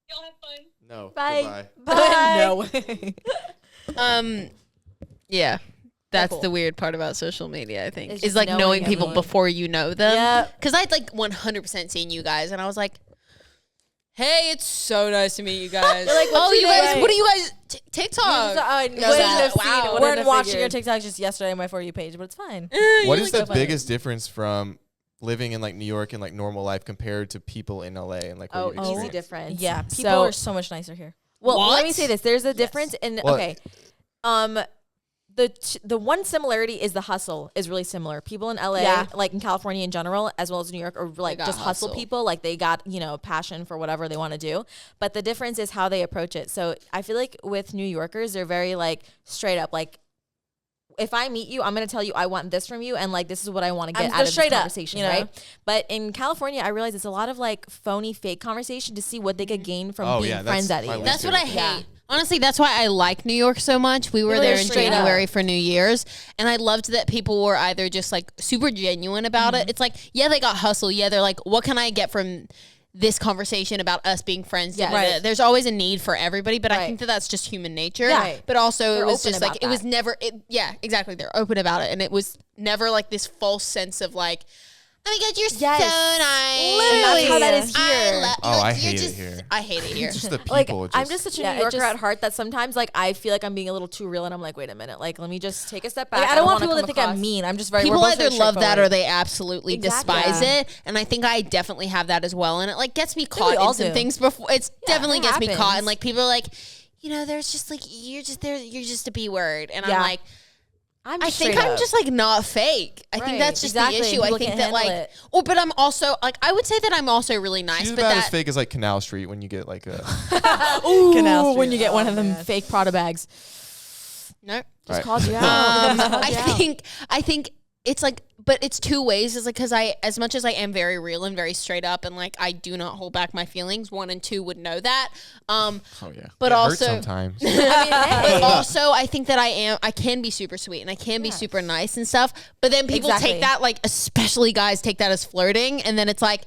Y'all have fun. No. Bye. Goodbye. No. Yeah. That's cool. the weird part about social media, I think. It's Is just like knowing knowing people everyone. before you know them. Yeah. Because I'd like 100% seen you guys, and I was like, hey, it's so nice to meet you guys. You're like, what's oh, your you guys, name? what are you guys, TikTok? I No, wouldn't that- have seen wow. it. Wouldn't We're have watching figured. your TikToks just yesterday on my For You page, but it's fine. What You is like the so biggest difference from living in like New York and like normal life compared to people in LA and like what Oh, you've easy experienced? difference. Yeah, people So- are so much nicer here. Well, let What? me say this. There's a difference in What? okay. The one similarity is the hustle is really similar. People in LA, Yeah. like in California in general, as well as New York, are like got just hustle hustle. people. Like they got, passion for whatever they want to do. But the difference is how they approach it. So I feel like with New Yorkers, they're very like straight up. Like if I meet you, I'm gonna tell you I want this from you, and like this is what I want to get they're out of this straight up, conversation, you know? right? But in California, I realize it's a lot of like phony, fake conversation to see what they could gain from Oh, being yeah, friends that's at my you. least That's what I hate. Yeah. Honestly, that's why I like New York so much. We were People are there in straight up. January for New Year's, and I loved that people were either just like super genuine about it. It's like, yeah, they got hustle. Yeah, they're like, what can I get from this conversation about us being friends? Yeah. Da-da-da. Right. There's always a need for everybody, but I Right. think that that's just human nature. Yeah. Right. But also, They're it was open just like, about it was that. never, yeah, exactly. They're open about it. And it was never like this false sense of like, oh my God, you're Yes. so nice. Literally. And that's how that is I here. Oh, I you're hate it just- here. I hate it here. Just the people. Like I'm just such a Yeah, New it Yorker just- at heart that sometimes like I feel like I'm being a little too real, and I'm like, wait a minute, like let me just take a step back. Like, I don't want wanna people to come think I'm across- mean. I'm just very. People we're both either very love that or straightforward. they absolutely Exactly. despise Yeah. it, and I think I definitely have that as well, and it like gets me we caught all in some do. things before. It's definitely it gets me caught, happens. and like people are like, there's just like you're just there, you're just a B word, and I'm Yeah. like, I'm I just think straight I'm up. just like not fake. I think Right. that's just Exactly. the issue. I People think can't that like, handle it. but I'm also like, I would say that I'm also really nice, She's but about as that fake as like Canal Street when you get like a. Ooh, Canal when Street. you get one Oh, of them man. fake Prada bags. no. Just Right. called you out. Just called I you out. think it's like, but it's two ways. It's like, because as much as I am very real and very straight up, and like I do not hold back my feelings. 1 and 2 would know that. Oh yeah. But It hurts also, sometimes. but also, I think that I can be super sweet and I can be super nice and stuff. But then people Exactly. take that, like, especially guys take that as flirting, and then it's like,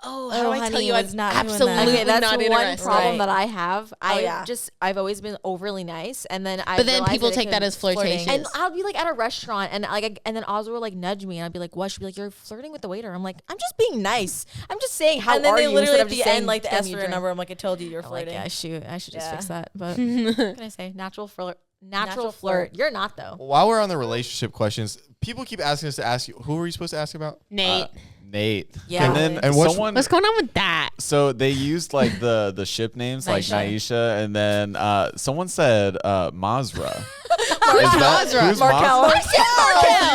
Oh, how do I tell you I was not doing that? absolutely Okay, that's not one interested. problem Right. that I have. yeah. I've always been overly nice, and then I. But then realized people it take that could- as flirtatious. And I'll be like at a restaurant, and and then Azra will like nudge me, and I'd be like, "What?" She'd be like, "You're flirting with the waiter." I'm like, "I'm just being nice. I'm just saying how and then are they you." literally instead at of the just saying, end, like the "Give ask me for a your drink." number. I'm like, I told you you're I'm like, flirting. yeah, shoot, I should just Yeah. fix that. But what can I say? Natural flirt. Natural flirt. You're not though. While we're on the relationship questions, people keep asking us to ask you. Who were you supposed to ask about? Nate. Nate. Yeah. And then And what's- someone. What's going on with that? So they used like the ship names like Aisha. Naisha, and then someone said Mazra. Mazra. Who's Markel. Markel.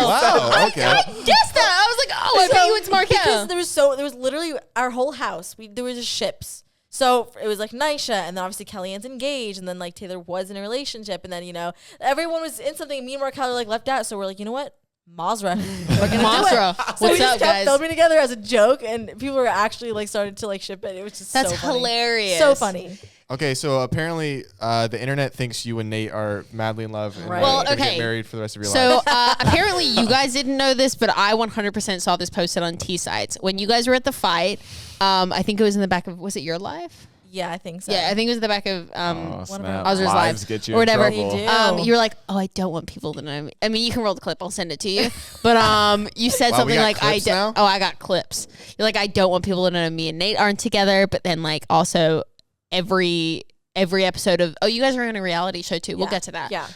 Wow. Okay. Guess that. I was like, oh, I bet you it's Because Markel. there was literally our whole house. There was just ships. So it was like Naisha, and then obviously Kellyanne's engaged, and then like Taylor was in a relationship, and then everyone was in something. Me and Markel were like left out, so we're like, you know what, Mazra, we're gonna Mazra. do it. So we What's just up, kept guys? filming together as a joke, and people were actually like started to like ship it. It was just That's so funny. hilarious. So funny. Okay, so apparently the internet thinks you and Nate are madly in love and Right. Well, gonna okay. get married for the rest of your So life. apparently you guys didn't know this, but I 100% saw this posted on T sites. When you guys were at the fight, I think it was in the back of, was it your live? Yeah, I think so. Yeah, I think it was in the back of Oh, One of snap. our Azra's Lives live get you or in whatever. trouble. They do. You were like, oh, I don't want people to know me. I mean, you can roll the clip. I'll send it to you. But you said Wow, we something got like, clips now? oh, I got clips. You're like, I don't want people to know me and Nate aren't together. But then like also every episode of, oh, you guys are in a reality show too. We'll Yeah. get to that. Yeah.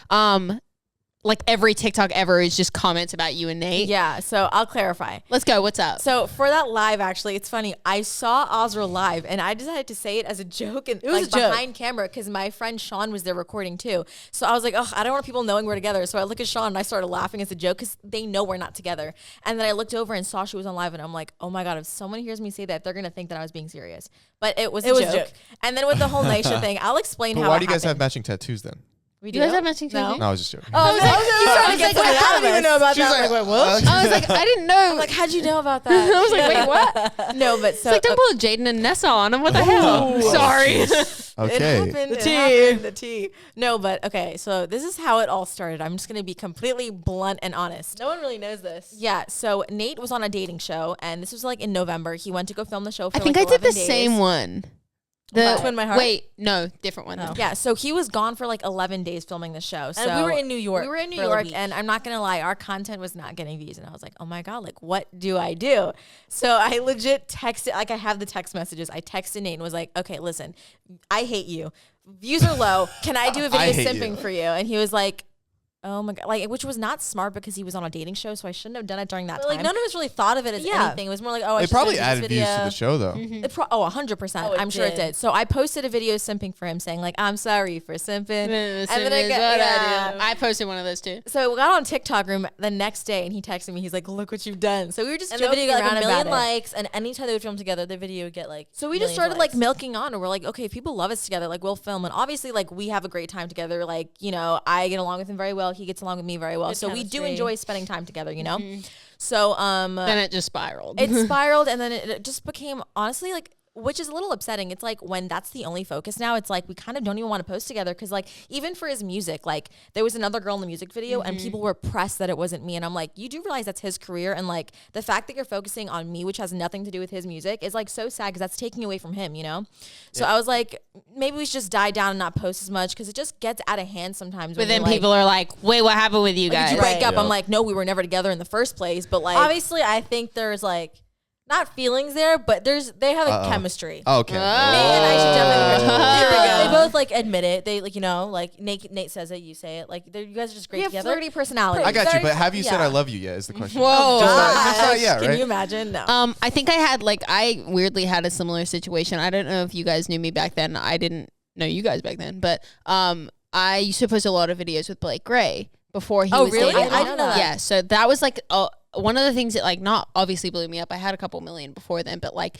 Like every TikTok ever is just comments about you and Nate. Yeah. So I'll clarify. Let's go. What's up? So for that live, actually, it's funny. I saw Azra live, and I decided to say it as a joke and was like a joke. behind camera because my friend Sean was there recording too. So I was like, oh, I don't want people knowing we're together. So I look at Sean and I started laughing as a joke because they know we're not together. And then I looked over and saw she was on live, and I'm like, oh my god, if someone hears me say that, they're gonna think that I was being serious. But it was a joke. And then with the whole Naisha thing, I'll explain But how. why it do you guys have happened. matching tattoos then? We you do. guys have matching No. tattoos? No, I was just joking. Oh, I was like, you trying to get something I out of don't even us. know about She's that. like, I'm what? I was like, I didn't know. I'm like, how'd you know about that? I was like, wait, what? No, but so It's like, don't pull Jaden and Nessa on them. What the hell? Sorry. Okay. It happened. The It tea. happened, the tea. No, but okay. So this is how it all started. I'm just gonna be completely blunt and honest. No one really knows this. Yeah. So Nate was on a dating show, and this was like in November. He went to go film the show. For I think like I did the 11 days. same one. What? Twin My Heart? Wait, no, different one. Oh. Yeah. So he was gone for like 11 days filming the show. So And we were in New York. We were in New for a York, week. and I'm not gonna lie, our content was not getting views, and I was like, oh my god, like what do I do? So I legit texted, like I have the text messages. I texted Nate and was like, okay, listen, I hate you. Views are low. Can I do a I video hate simping you. for you? And he was like, oh my god, like which was not smart because he was on a dating show, so I shouldn't have done it during that But, time. like none of us really thought of it as Yeah. anything. It was more like, oh, I It should probably do this added views to video. the show though. It 100%. Oh, it I'm sure it did. did. So I posted a video simping for him saying like, I'm sorry for simping. And then I got- yeah. I posted one of those too. So we got on TikTok room the next day, and he texted me. He's like, "Look what you've done." So we were just And the joking video got around like a million about it. likes, and anytime they would film together, the video would get like. So we just millions of started like likes. milking on, and we're like, okay, if people love us together, like we'll film, and obviously like we have a great time together. Like I get along with him very well. He gets along with me very well. Good So we do chemistry. enjoy spending time together. So Then it just spiraled. it spiraled, and then it just became honestly like. Which is a little upsetting. It's like when that's the only focus now, it's like we kind of don't even want to post together because like even for his music, like there was another girl in the music video and people were pressed that it wasn't me. And I'm like, you do realize that's his career. And like the fact that you're focusing on me, which has nothing to do with his music is like so sad because that's taking away from him, So I was like, maybe we should just die down and not post as much because it just gets out of hand sometimes. But then people are like, wait, what happened with you did guys? you break up? Yeah. I'm like, no, we were never together in the first place. But like, Obviously, I think there's like not feelings there, but they have like chemistry. Okay. Nate and I should definitely. There we go. They both like admit it. They like like Nate says it, you say it. Like you guys are just great we have together. flirty personalities. I got you, Very- but have you said yeah. I love you yet? Is the question. Whoa. Just not yet, Can right? you imagine? No. I think I weirdly had a similar situation. I don't know if you guys knew me back then. I didn't know you guys back then, but I used to post a lot of videos with Blake Gray before he Oh, was really? dating. I didn't know that. Yeah, so that was like one of the things that like not obviously blew me up. I had a couple million before then, but like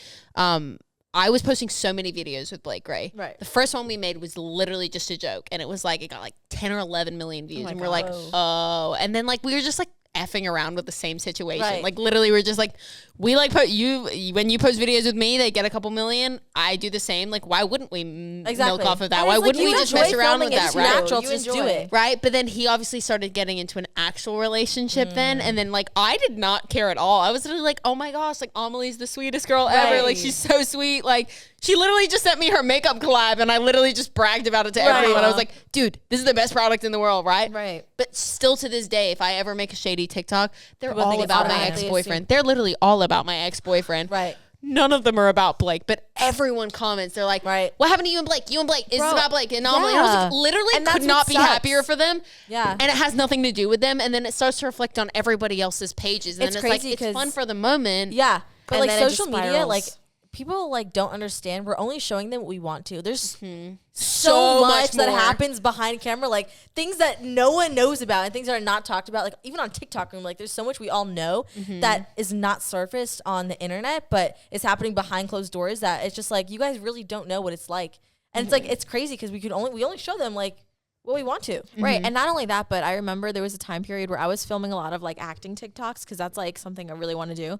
I was posting so many videos with Blake Gray. Right. The first one we made was literally just a joke, and it was like it got like 10 or 11 million views, my and we're like, God. oh, and then like we were just like effing around with the same situation. Right. Like literally we're just like, we like when you post videos with me, they get a couple million. I do the same. Like why wouldn't we milk off of that? And Why it's like, wouldn't we you just enjoy mess around with filming it. that? It's Right. natural. You Just do enjoy it. Right. But then he obviously started getting into an actual relationship then. And then like I did not care at all. I was literally like, oh my gosh, like Amelie's the sweetest girl ever. Like she's so sweet. Like she literally just sent me her makeup collab and I literally just bragged about it to everyone. I was like, dude, this is the best product in the world, right? Right. But still to this day, if I ever make a shady TikTok, they're People think all it's about my automatically ex-boyfriend. They're literally all about my ex-boyfriend. Right. None of them are about Blake, but everyone comments. They're like, Right. what happened to you and Blake? You and Blake. Is Bro, this about Blake? And I'm like, I was like, literally And that's could not what be sucks. happier for them. Yeah. And it has nothing to do with them. And then it starts to reflect on everybody else's pages. And It's then it's like, crazy it's 'cause- fun for the moment. Yeah. But And like then it just social media, spirals. like people like don't understand. We're only showing them what we want to. There's So so much much that more. happens behind camera, like things that no one knows about and things that are not talked about. Like even on TikTok room, like there's so much we all know that is not surfaced on the internet, but it's happening behind closed doors. That it's just like you guys really don't know what it's like, and it's like it's crazy because we only show them like what we want to. Right. And not only that, but I remember there was a time period where I was filming a lot of like acting TikToks because that's like something I really want to do.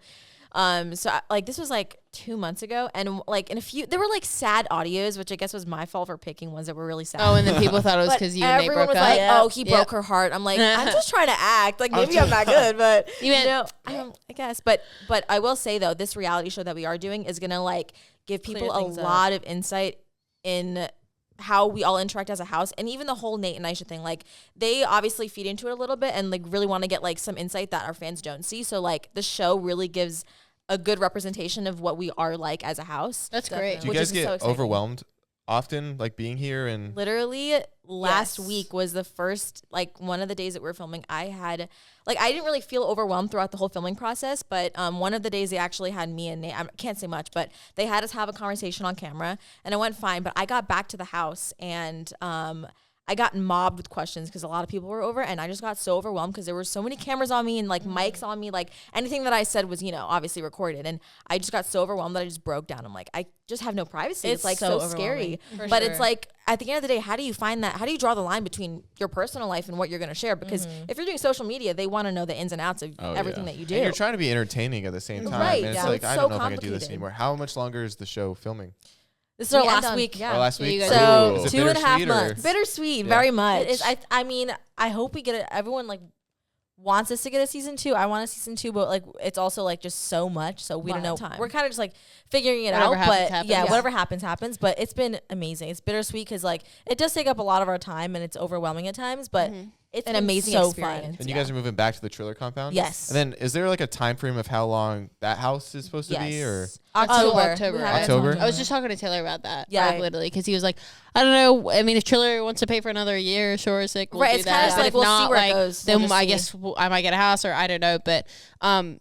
Like this was like 2 months ago, and like in a few, there were like sad audios, which I guess was my fault for picking ones that were really sad. Oh, and then people thought it was But because you and Nate everyone broke was up. like, Yeah. "Oh, he Yeah. broke her heart." I'm like, I'm just trying to act. Like maybe I'm not good, but You meant- I guess. But I will say though, this reality show that we are doing is gonna like give people Clear a things up. lot of insight in how we all interact as a house, and even the whole Nate and Aisha thing. Like they obviously feed into it a little bit and like really want to get like some insight that our fans don't see. So like the show really gives a good representation of what we are like as a house. That's great. Do you which guys is so get exciting. overwhelmed often, like being here and Literally last Yes. week was the first, like one of the days that we were filming. I didn't really feel overwhelmed throughout the whole filming process, but one of the days they actually had me and Nate, I can't say much, but they had us have a conversation on camera and it went fine. But I got back to the house and I got mobbed with questions because a lot of people were over, and I just got so overwhelmed because there were so many cameras on me and like mics on me. Like anything that I said was, obviously recorded, and I just got so overwhelmed that I just broke down. I'm like, I just have no privacy. It's like so scary. For But sure. it's like at the end of the day, how do you find that? How do you draw the line between your personal life and what you're going to share? Because if you're doing social media, they want to know the ins and outs of everything that you do. And you're trying to be entertaining at the same time. Right, And it's yeah. like, It's I so don't know if I can do this complicated. anymore. How much longer is the show filming? This is our We end last on- week. yeah. Or last So you week? guys- So Is it 2.5 bittersweet or- months. Bittersweet, Yeah. very much. It is. I mean, I hope we get it. Everyone like wants us to get a season 2. I want a season 2, but like it's also like just so much, so we Lot don't know. of time. We're kind of just like figuring it Whatever out. happens, But happens. yeah, Yeah. whatever happens. But it's been amazing. It's bittersweet because like it does take up a lot of our time and it's overwhelming at times. But it's An been amazing so experience. fun. And you guys are moving back to the Triller compound? Yes. And then is there like a time frame of how long that house is supposed to be? Or October. October. We have it October? until I was just talking to Taylor about that. Yeah. Like, literally, because he was like, I don't know. I mean, if Triller wants to pay for another year, sure, sick, we'll Right, do it's kinda that. just But like, if we'll see not, where it like, goes. then We'll just I see. guess I might get a house, or I don't know. But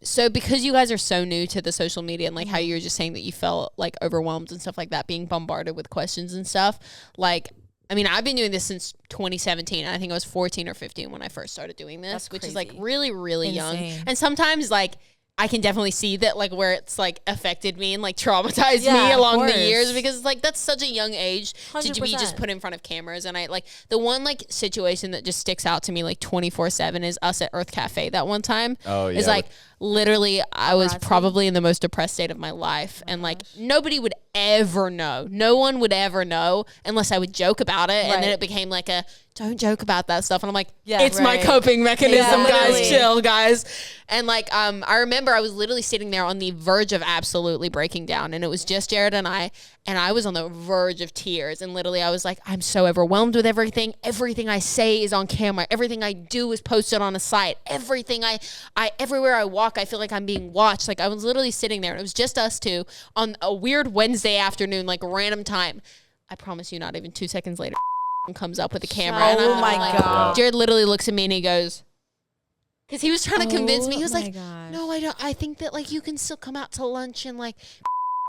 so because you guys are so new to the social media and like how you were just saying that you felt like overwhelmed and stuff like that, being bombarded with questions and stuff, like. I mean, I've been doing this since 2017. I think I was 14 or 15 when I first started doing this, That's which is like crazy. really, really young. Insane. And sometimes like I can definitely see that like where it's like affected me and like traumatized Yeah, me of along the course. years, because like that's such a young age to be just 100%. put in front of cameras. And I like the one like situation that just sticks out to me like 24/7 is us at Earth Cafe that one time. Oh, Is yeah, like literally I was Paparazzi. probably in the most depressed state of my life, and like nobody would ever know. No one would ever know unless I would joke about it, and then Right. it became like a don't joke about that stuff. And I'm like, Yeah, it's my right. coping mechanism, Yeah, guys. literally. Chill, guys. And like I remember I was literally sitting there on the verge of absolutely breaking down, and it was just Jared and I was on the verge of tears, and literally I was like, I'm so overwhelmed with everything. Everything I say is on camera. Everything I do is posted on a site. Everything I everywhere I walk, I feel like I'm being watched. Like I was literally sitting there, and it was just us two on a weird Wednesday afternoon, like random time. I promise you, not even 2 seconds later, comes up with a camera. and Oh I'm my like, God. Jared literally looks at me and he goes, because he was trying to convince me. He was Oh my like, gosh. no, I don't. I think that like you can still come out to lunch and like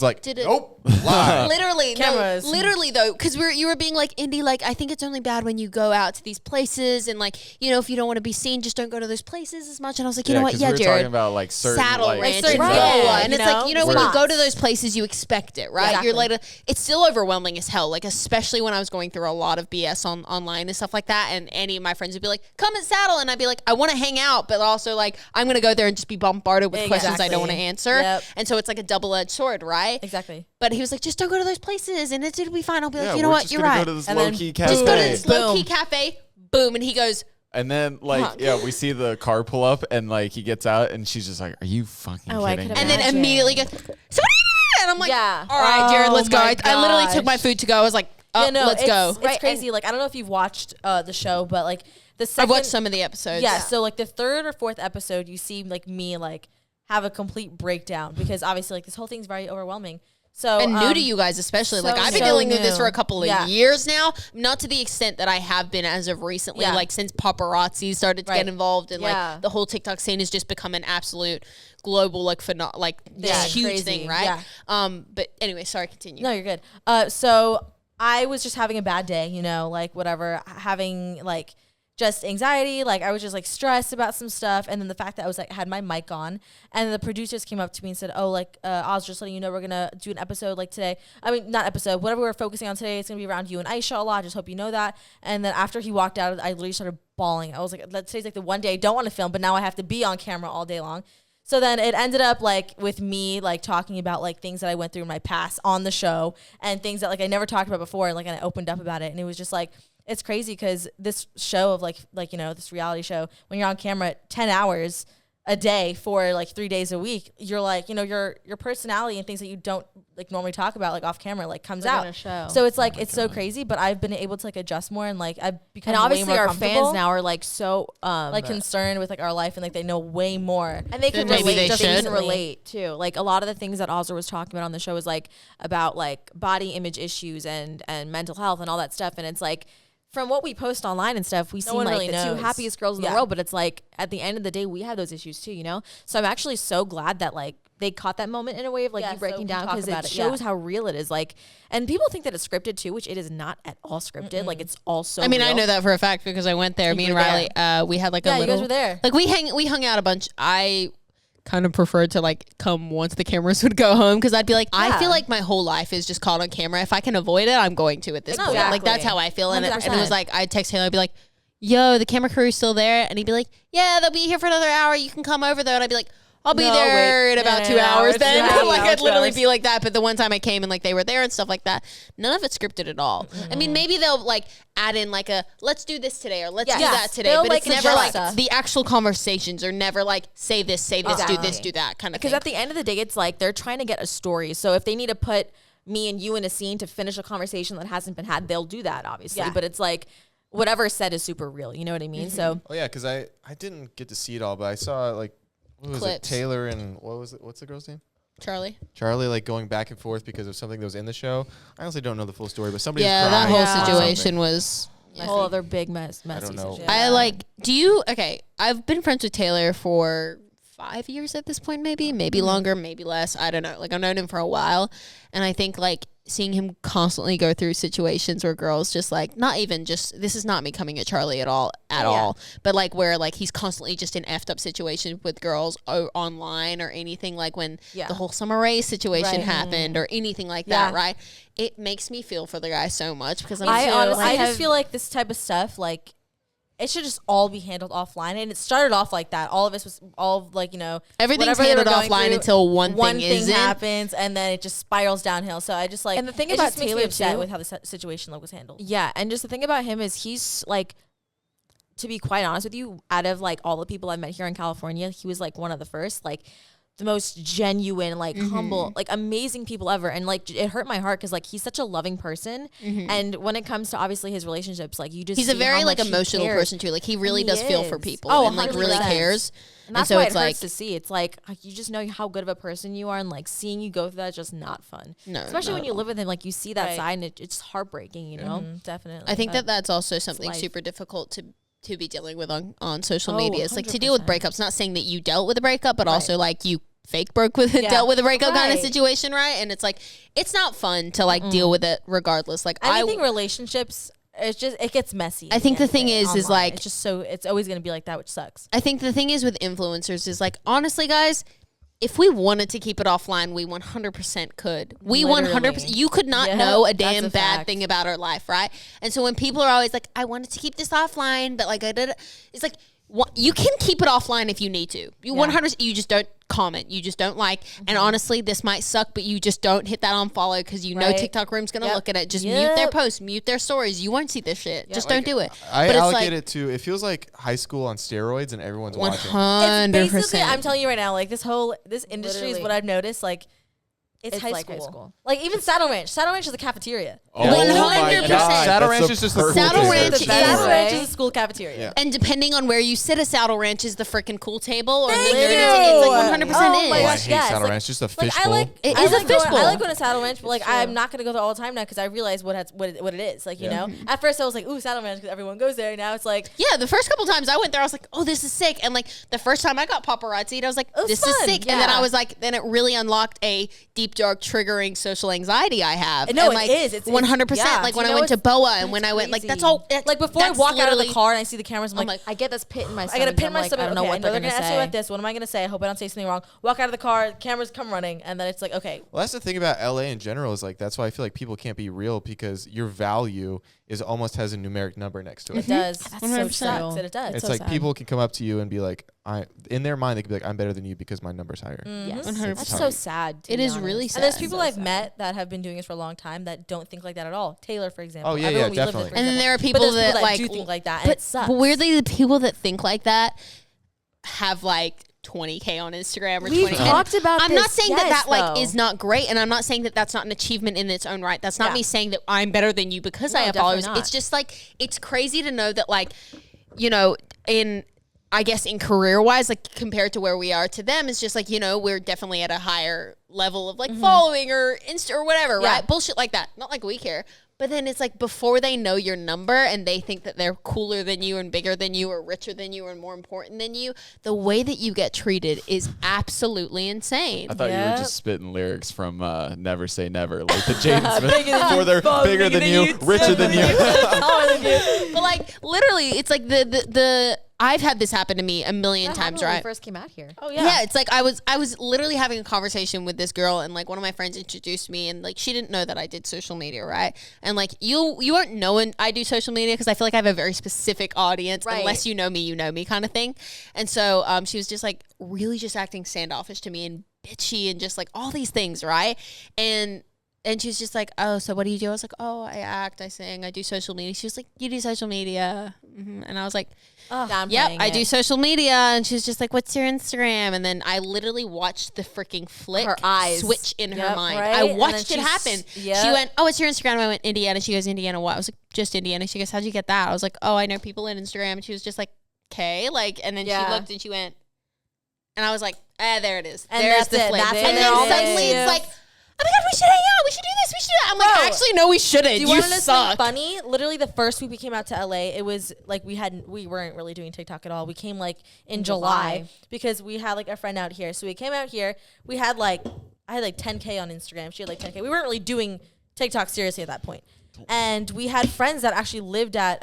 like, Did it- nope, lie. Literally, Cameras. no, literally though, because you were being like, Indy, like I think it's only bad when you go out to these places and like if you don't want to be seen, just don't go to those places as much. And I was like, you know what, 'cause yeah, we were Jared, talking about like certain Saddle like, Ranch certain- and right, Goa, and you it's know? like when you go to Spots. those places, you expect it, right? Exactly. You're like, it's still overwhelming as hell. Like especially when I was going through a lot of BS online and stuff like that, and any of my friends would be like, come at Saddle, and I'd be like, I want to hang out, but also like I'm gonna go there and just be bombarded with questions I don't want to answer, and so it's like a double-edged sword, right? Exactly. But he was like, just don't go to those places, and it'll be fine. I'll be like, yeah, you know we're what, just you're gonna right. Go to this And then low-key Just go to cafe. this low-key cafe, boom, and he goes, And then like we see the car pull up and like he gets out and she's just like, are you fucking I kidding could me? and then Imagine. immediately goes, so what are you doing? And I'm like, Yeah. all right, Jared, let's go. my I literally took my gosh. food to go. I was like, let's go. It's crazy. Like I don't know if you've watched the show, but like the I've second, watched some of the episodes. Yeah, so like the third or fourth episode, you see like me like have a complete breakdown because obviously like this whole thing's very overwhelming. So And new to you guys, especially. Like, I've been so dealing with this new. for a couple of years now. Not to the extent that I have been as of recently, Yeah. like since paparazzi started to get involved, and Yeah. like the whole TikTok scene has just become an absolute global, like, this huge crazy. thing, right? Yeah. But anyway, sorry, continue. No, you're good. So I was just having a bad day, like whatever, having like just anxiety. Like I was just like stressed about some stuff. And then the fact that I was like, had my mic on and the producers came up to me and said, oh, like, I was just letting you know, we're going to do an episode like today. I mean, not episode, whatever we're focusing on today, it's going to be around you and Aisha a lot. I just hope you know that. And then after he walked out, I literally started bawling. I was like, today's like the one day I don't want to film, but now I have to be on camera all day long. So then it ended up like with me like talking about like things that I went through in my past on the show and things that like I never talked about before, and like and I opened up about it, and it was just like it's crazy because this show of like this reality show, when you're on camera 10 hours a day for like 3 days a week, you're like your personality and things that you don't like normally talk about like off camera like comes Like out. on a show. So it's like it's so crazy, but I've been able to like adjust more and like I've become And obviously way more our comfortable, fans now are like so like concerned with like our life and like they know way more. and they can Then maybe relate. they Just should. can relate too. Like a lot of the things that Azra was talking about on the show is like about like body image issues and mental health and all that stuff. And it's like from what we post online and stuff, we seem one like really the two knows. happiest girls in the Yeah. world. But it's like at the end of the day, we have those issues too, So I'm actually so glad that like they caught that moment in a way of like Yeah, you so breaking we down talk because about it it, yeah. shows how real it is. Like, and people think that it's scripted too, which it is not at all scripted. Like it's also. I mean, I real. know that for a fact because I went there. You Me and were there. Riley, we had like Yeah, a you little. guys were there. Like we hung out a bunch. I kind of preferred to like come once the cameras would go home because I'd be like, I Yeah. feel like my whole life is just caught on camera. If I can avoid it, I'm going to at this point. Like Exactly. that's how I feel. And it was 100%. like I'd text Taylor, I'd be like, yo, the camera crew's still there, and he'd be like, yeah, they'll be here for another hour. You can come over though, and I'd be like, I'll be No, there wait. in about Yeah, 2 yeah, hours hours. then. Yeah, Like yeah, I'd 2 literally hours. be like that. But the one time I came and like they were there and stuff like that, none of it's scripted at all. I mean, maybe they'll like add in like a let's do this today or let's do Yes. that today, They'll, but like, it's never suggest like stuff. the actual conversations are never like say this, do this, Exactly. do that kind of thing. Because at the end of the day, it's like they're trying to get a story. So if they need to put me and you in a scene to finish a conversation that hasn't been had, they'll do that, obviously. Yeah. But it's like whatever is said is super real. You know what I mean? So Oh yeah, because I didn't get to see it all, but I saw like what was it, Clips. Taylor and what was it? What's the girl's name? Charlie. Charlie, like going back and forth because of something that was in the show. I honestly don't know the full story, but somebody Yeah, was that crying whole about situation something. was. a whole other big messy don't know. situation. I like. Do you? Okay, I've been friends with Taylor for 5 years at this point, maybe longer, maybe less. I don't know. Like I've known him for a while, and I think like seeing him constantly go through situations where girls just like not even just this is not me coming at Charlie at all, but like where like he's constantly just in effed up situations with girls online or anything like when the whole Summer Rae situation happened or anything like that, right? It makes me feel for the guy so much because I honestly, I have- just feel like this type of stuff, like, it should just all be handled offline. And it started off like that. All of us was all like, everything's whatever they were handled going offline through, until one thing thing isn't. happens, and then it just spirals downhill. So I just like, And the thing it about just makes me Taylor, upset too- with how the situation was handled. Yeah, and just the thing about him is he's like, to be quite honest with you, out of like all the people I've met here in California, he was like one of the first, like the most genuine, like humble, like amazing people ever. And like it hurt my heart because like he's such a loving person. And when it comes to obviously his relationships, like you just He's a see very how like much he emotional cares. person too. Like he really He does feel for is. people Oh, and like really 100%. cares. And that's so why it's it hurts like to see. It's like you just know how good of a person you are, and like seeing you go through that is just not fun. No, Especially not when at you all. live with him, like you see that Right. side, and it's heartbreaking. You know. Definitely. I think that that's also something life. super difficult to be dealing with on social Oh, media. It's like to deal with 100%. breakups. Not saying that you dealt with a breakup, but also like you dealt with a breakup kind of Right. situation, right? And it's like it's not fun to like deal with it regardless. Like I think relationships, it gets messy. I think the thing is is like it's just so it's always gonna be like that, which sucks. I think the thing is with influencers is like honestly, guys. If we wanted to keep it offline, we 100% could. We Literally. 100%. You could not Yeah, know a that's damn a bad fact. thing about our life, right? And so when people are always like, "I wanted to keep this offline," but like I did, it's like you can keep it offline if you need to. You 100%. You just don't comment. You just don't like. And honestly, this might suck, but you just don't hit that unfollow because you know Right. TikTok Room's gonna Yep. look at it. Just mute their Yep. posts, mute their stories. You won't see this shit. Just Like, don't do it. I but it's allocate like it to. It feels like high school on steroids, and everyone's watching. 100%. It's basically, I'm telling you right now, like this industry is Literally. what I've noticed. Like it's high like school. high school. Like even Saddle Ranch. Saddle Ranch is a cafeteria. Oh 100%. Saddle Ranch is just the cool Saddle table. Ranch The Saddle is- Ranch is a school cafeteria. Yeah. And depending on where you sit, a Saddle Ranch is the freaking cool table, or Thank the you're you. it's like 100% Oh my is. Oh, I gosh, hate yes, Saddle like- Ranch. Just a Like fishbowl. I like It I is a like going, fishbowl. I like going to Saddle Ranch, but like I'm not gonna go there all the time now because I realize what it is. Like you know, at first I was like, ooh, Saddle Ranch because everyone goes there. Now it's like Yeah, the first couple times I went there, I was like, "Oh, this is sick." And like the first time I got paparazzi'd, I was like, was "This is fun, sick." And then yeah. I was like, then it really unlocked a deep, dark, triggering social anxiety I have. No, and it like, is. It's 100%. yeah. Like Do when you I know went to what's- Boa, and when I went, like that's all. like before I that's walk out of the literally- car and I see the cameras, I'm like, I get this pit in my I stomach. gotta pin I'm my like, stomach. I don't know Okay, what I know they're they're gonna gonna ask me say. about this. What am I gonna say? I hope I don't say something wrong. Walk out of the car, cameras come running, and then it's like, okay, Well, that's the thing about LA in general is like that's why I feel like people can't be real because your value is almost has a numeric number next to it. it does. That's so 100%. sucks. It does. It's so like sad. people can come up to you and be like, in their mind they could be like, I'm better than you because my number's higher. Yes. 100%. That's so sad. It is really And there's sad. people So I've sad. met that have been doing this for a long time that don't think like that at all. Taylor, for example. Oh, yeah, Everyone yeah, we lived with, definitely. for And then example. there are But people there's that like do think like that, and it sucks. But weirdly, the people that think like that have like 20K on Instagram or We've 20. talked about I'm this. not saying that Yes, like though. is not great, and I'm not saying that that's not an achievement in its own right. That's not Yeah. me saying that I'm better than you because I No, have definitely followers. not. It's just like it's crazy to know that like, you know, in I guess in career wise, like compared to where we are to them, it's just like, you know, we're definitely at a higher level of like following or Insta or whatever, Yeah. right? Bullshit like that. Not like we care. But then it's like before they know your number and they think that they're cooler than you and bigger than you or richer than you and more important than you, the way that you get treated is absolutely insane. I thought you were Yep. just spitting lyrics from Never Say Never, like the James Smith. Bigger than Before they're bigger than you, richer than you. But like literally, it's like the I've had this happen to me a million That times, happened when we right? first came out here. oh Yeah. It's like I was literally having a conversation with this girl, and like one of my friends introduced me, and like she didn't know that I did social media, right? And like you aren't knowing I do social media because I feel like I have a very specific audience. Right. Unless you know me kind of thing. And so she was just like really just acting standoffish to me and bitchy and just like all these things, right? And she was just like, oh, so what do you do? I was like, oh, I act, I sing, I do social media. She was like, you do social media? And I was like, yep, I do social media. And she was just like, what's your Instagram? And then I literally watched the freaking flick Her eyes. switch in her Yep, mind. right? I And watched then it happen. yep. She went, oh, what's your Instagram? I went, Indiana. She goes, Indiana what? I was like, just Indiana. She goes, how'd you get that? I was like, oh, I know people in Instagram. And she was just like, okay. Like, and then Yeah. she looked and she went, and I was like, there it is. And There's that's the it. flick. That's And when then it suddenly is. it's like, oh my God, we should hang out. We should do this. We should do that. I'm like, Bro, actually, no, we shouldn't. Do you You want to know something suck. funny? Literally, the first week we came out to LA, it was like we weren't really doing TikTok at all. We came like in July because we had like a friend out here. So we came out here. I had like 10K on Instagram. She had like 10K. We weren't really doing TikTok seriously at that point. And we had friends that actually lived at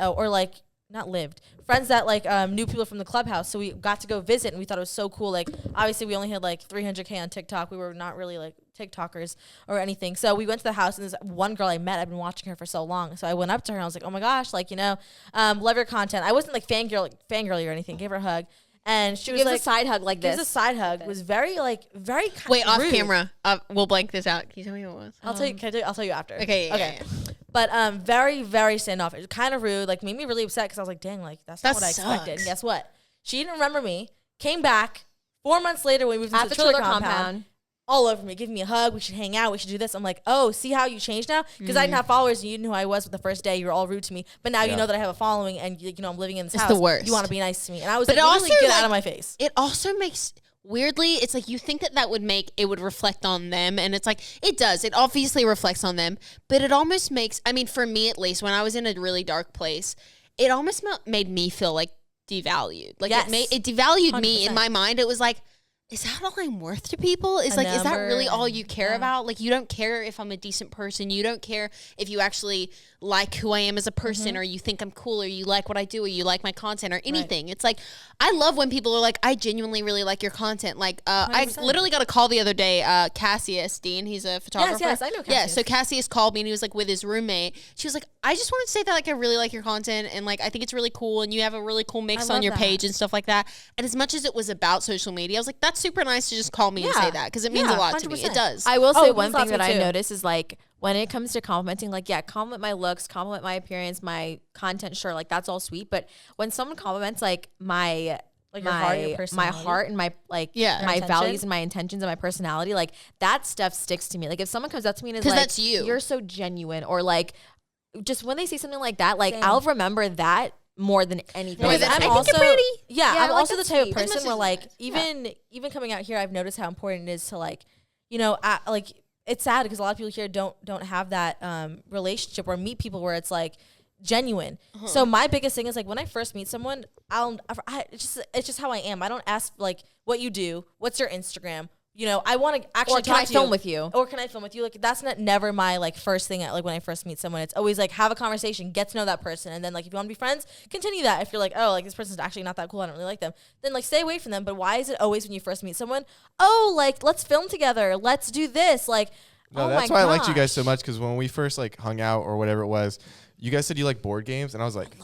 friends that like knew people from the clubhouse. So we got to go visit, and we thought it was so cool. Like obviously we only had like 300K on TikTok. We were not really like TikTokers or anything. So we went to the house, and there's one girl I met. I've been watching her for so long. So I went up to her and I was like, oh my gosh, like, you know, love your content. I wasn't like fangirly or anything. Gave her a hug. And she was Gives like, a side hug like gives this. a side hug. Was very kind Wait, of off rude. camera. We'll blank this out. Can you tell me what it was? I'll tell you. I'll tell you after. Okay. Yeah. But very, very standoffish. Kind of rude. Like made me really upset because I was like, dang, like that's not That what I expected. sucks. And guess what? She didn't remember me. Came back 4 months later when we moved At into the Triller Triller compound. compound. All over me, giving me a hug. We should hang out. We should do this. I'm like, oh, see how you changed now? Because I didn't have followers, and you knew who I was with the first day. You were all rude to me, but now you Yeah. know that I have a following, and you know I'm living in this It's house. the worst. You want to be nice to me, and I was But like, it literally also, get like, out of my face. It also makes weirdly, it's like you think that would reflect on them, and it's like it does. It obviously reflects on them, but it almost makes. I mean, for me at least, when I was in a really dark place, it almost made me feel like devalued. Like Yes. it devalued me in 100%. my mind. It was like. is that all I'm worth to people? Is A is that really number all and- you care yeah. about? Like, you don't care if I'm a decent person. You don't care if you actually like who I am as a person, or you think I'm cool, or you like what I do, or you like my content, or anything. It's like, I love when people are like, I genuinely really like your content. Like, I 100%. literally got a call the other day. Cassius Dean, he's a photographer. yes, I know Yeah, Cassius. so Cassius called me and he was like with his roommate. She was like, I just wanted to say that like I really like your content and like I think it's really cool and you have a really cool mix I on love your that. page and stuff like that. And as much as it was about social media, I was like, that's super nice to just call me and say Yeah. that because it means a Yeah, lot to me. 100%. It does. I will Oh, say it one means a lot thing to that me I too. notice is like when it comes to complimenting, like, yeah, compliment my looks, compliment my appearance, my content, sure, like that's all sweet. But when someone compliments like my Like your heart, your my personality. heart and my like Yeah. my Your values intention. and my intentions and my personality, like that stuff sticks to me. Like if someone comes up to me and is 'Cause like, that's you. you're so genuine, or like just when they say something like that, like Same. I'll remember that more than anything. More Because than I'm I think also you're pretty. Yeah, Yeah, I'm like, also the that's type of sweet. As much person where as like that. even coming out here, I've noticed how important it is to like, you know, like it's sad because a lot of people here don't have that relationship or meet people where it's like genuine. So my biggest thing is like when I first meet someone, it's just how I am. I don't ask like what you do, what's your Instagram. You know, I want to actually Or can talk I to film you. with you? Or can I film with you? Like that's never my like first thing at, like when I first meet someone. It's always like have a conversation, get to know that person, and then like if you want to be friends, continue that. If you're like, oh, like this person's actually not that cool, I don't really like them, then like stay away from them. But why is it always when you first meet someone, oh, like let's film together, let's do this, like No, oh that's my why I liked you guys gosh. so much because when we first like hung out or whatever it was, you guys said you like board games, and I was like,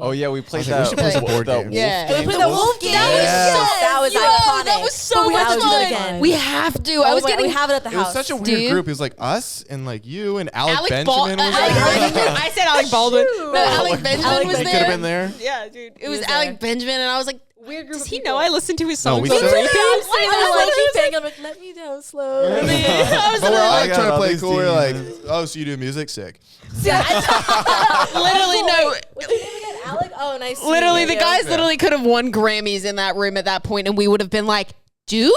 Oh yeah, we played was like, we that. should play some what- board the games. wolf Yeah. We game. played the wolf game. That was Yo, iconic. that was so But we have much to do it fun. again. We have to. I Oh was my- getting we have it at the it was house. such a Do you? weird group. It was like us and like you and Alec Alec Benjamin was Alec there. Benjamin. I said Alec Baldwin. No, Alec Benjamin Alec was He there. could have been there. Yeah, dude. It was was Alec there. Benjamin, and I was like, Weird group does of he people. know I listen to his No, songs? we on still- repeat? I was like, I'm like, let me down slow. I was But we're literally all I like got trying to all play these cool. We're like, demons. oh, so you do music? Sick. literally no. What's your name again? Alec? Oh, nice. to Literally, meet the you. guys literally could have won Grammys in that room at that point, and we would have been like, dude,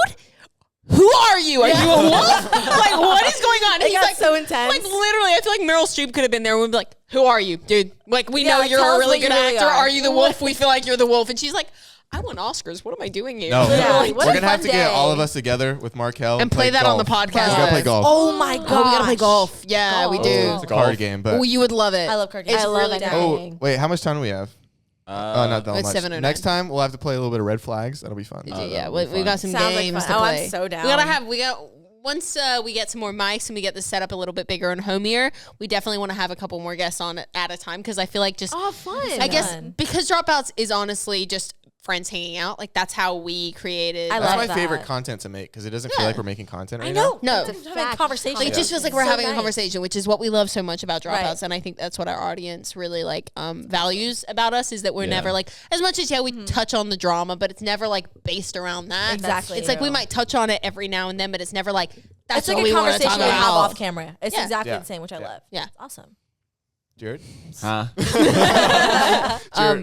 who are you? Are you a wolf? Like, what is going on? It He's got like, so intense. Like, literally, I feel like Meryl Streep could have been there and we'd be like, who are you, dude? Like, we Yeah, know like, you're tell a us really what you good really actor. are. Are you the wolf? We feel like you're the wolf. And she's like, I won Oscars. What am I doing here? No, Literally, what we're a gonna have fun to get all day. of us together with Markel And play that on the golf. podcast. We gotta play golf. Oh my god. Oh, we gotta play golf. Yeah, we do. It's a card game, but Oh, you would love it. I love card games. It's I love really it. down. oh wait, how much time do we have? Not that It's much. 7:09. Next time we'll have to play a little bit of red flags. That'll be fun. Yeah, that'll be we fun. got some Sounds like games fun. to Oh, I'm play. so down. We got once we get some more mics and we get the setup a little bit bigger and homier, we definitely want to have a couple more guests on at a time because I feel like just Oh, fun. I guess fun. because Dropouts is honestly just friends hanging out. Like that's how we created. I That's love my that. favorite content to make because it doesn't feel like we're making content right I know. No. It's It's a having fact. conversation. Like it just feels like we're So having a nice. conversation, which is what we love so much about Dropouts, Right. and I think that's what our audience really like values about us is that we're Yeah. never like as much as we touch on the drama, but it's never like based around that. Exactly. It's like we Yeah. might touch on it every now and then, but it's never like that's It's like what a we want to conversation talk we have about. off camera. It's Yeah. exactly Yeah. the same, which I Yeah. love. Yeah. It's awesome. Jared? Huh?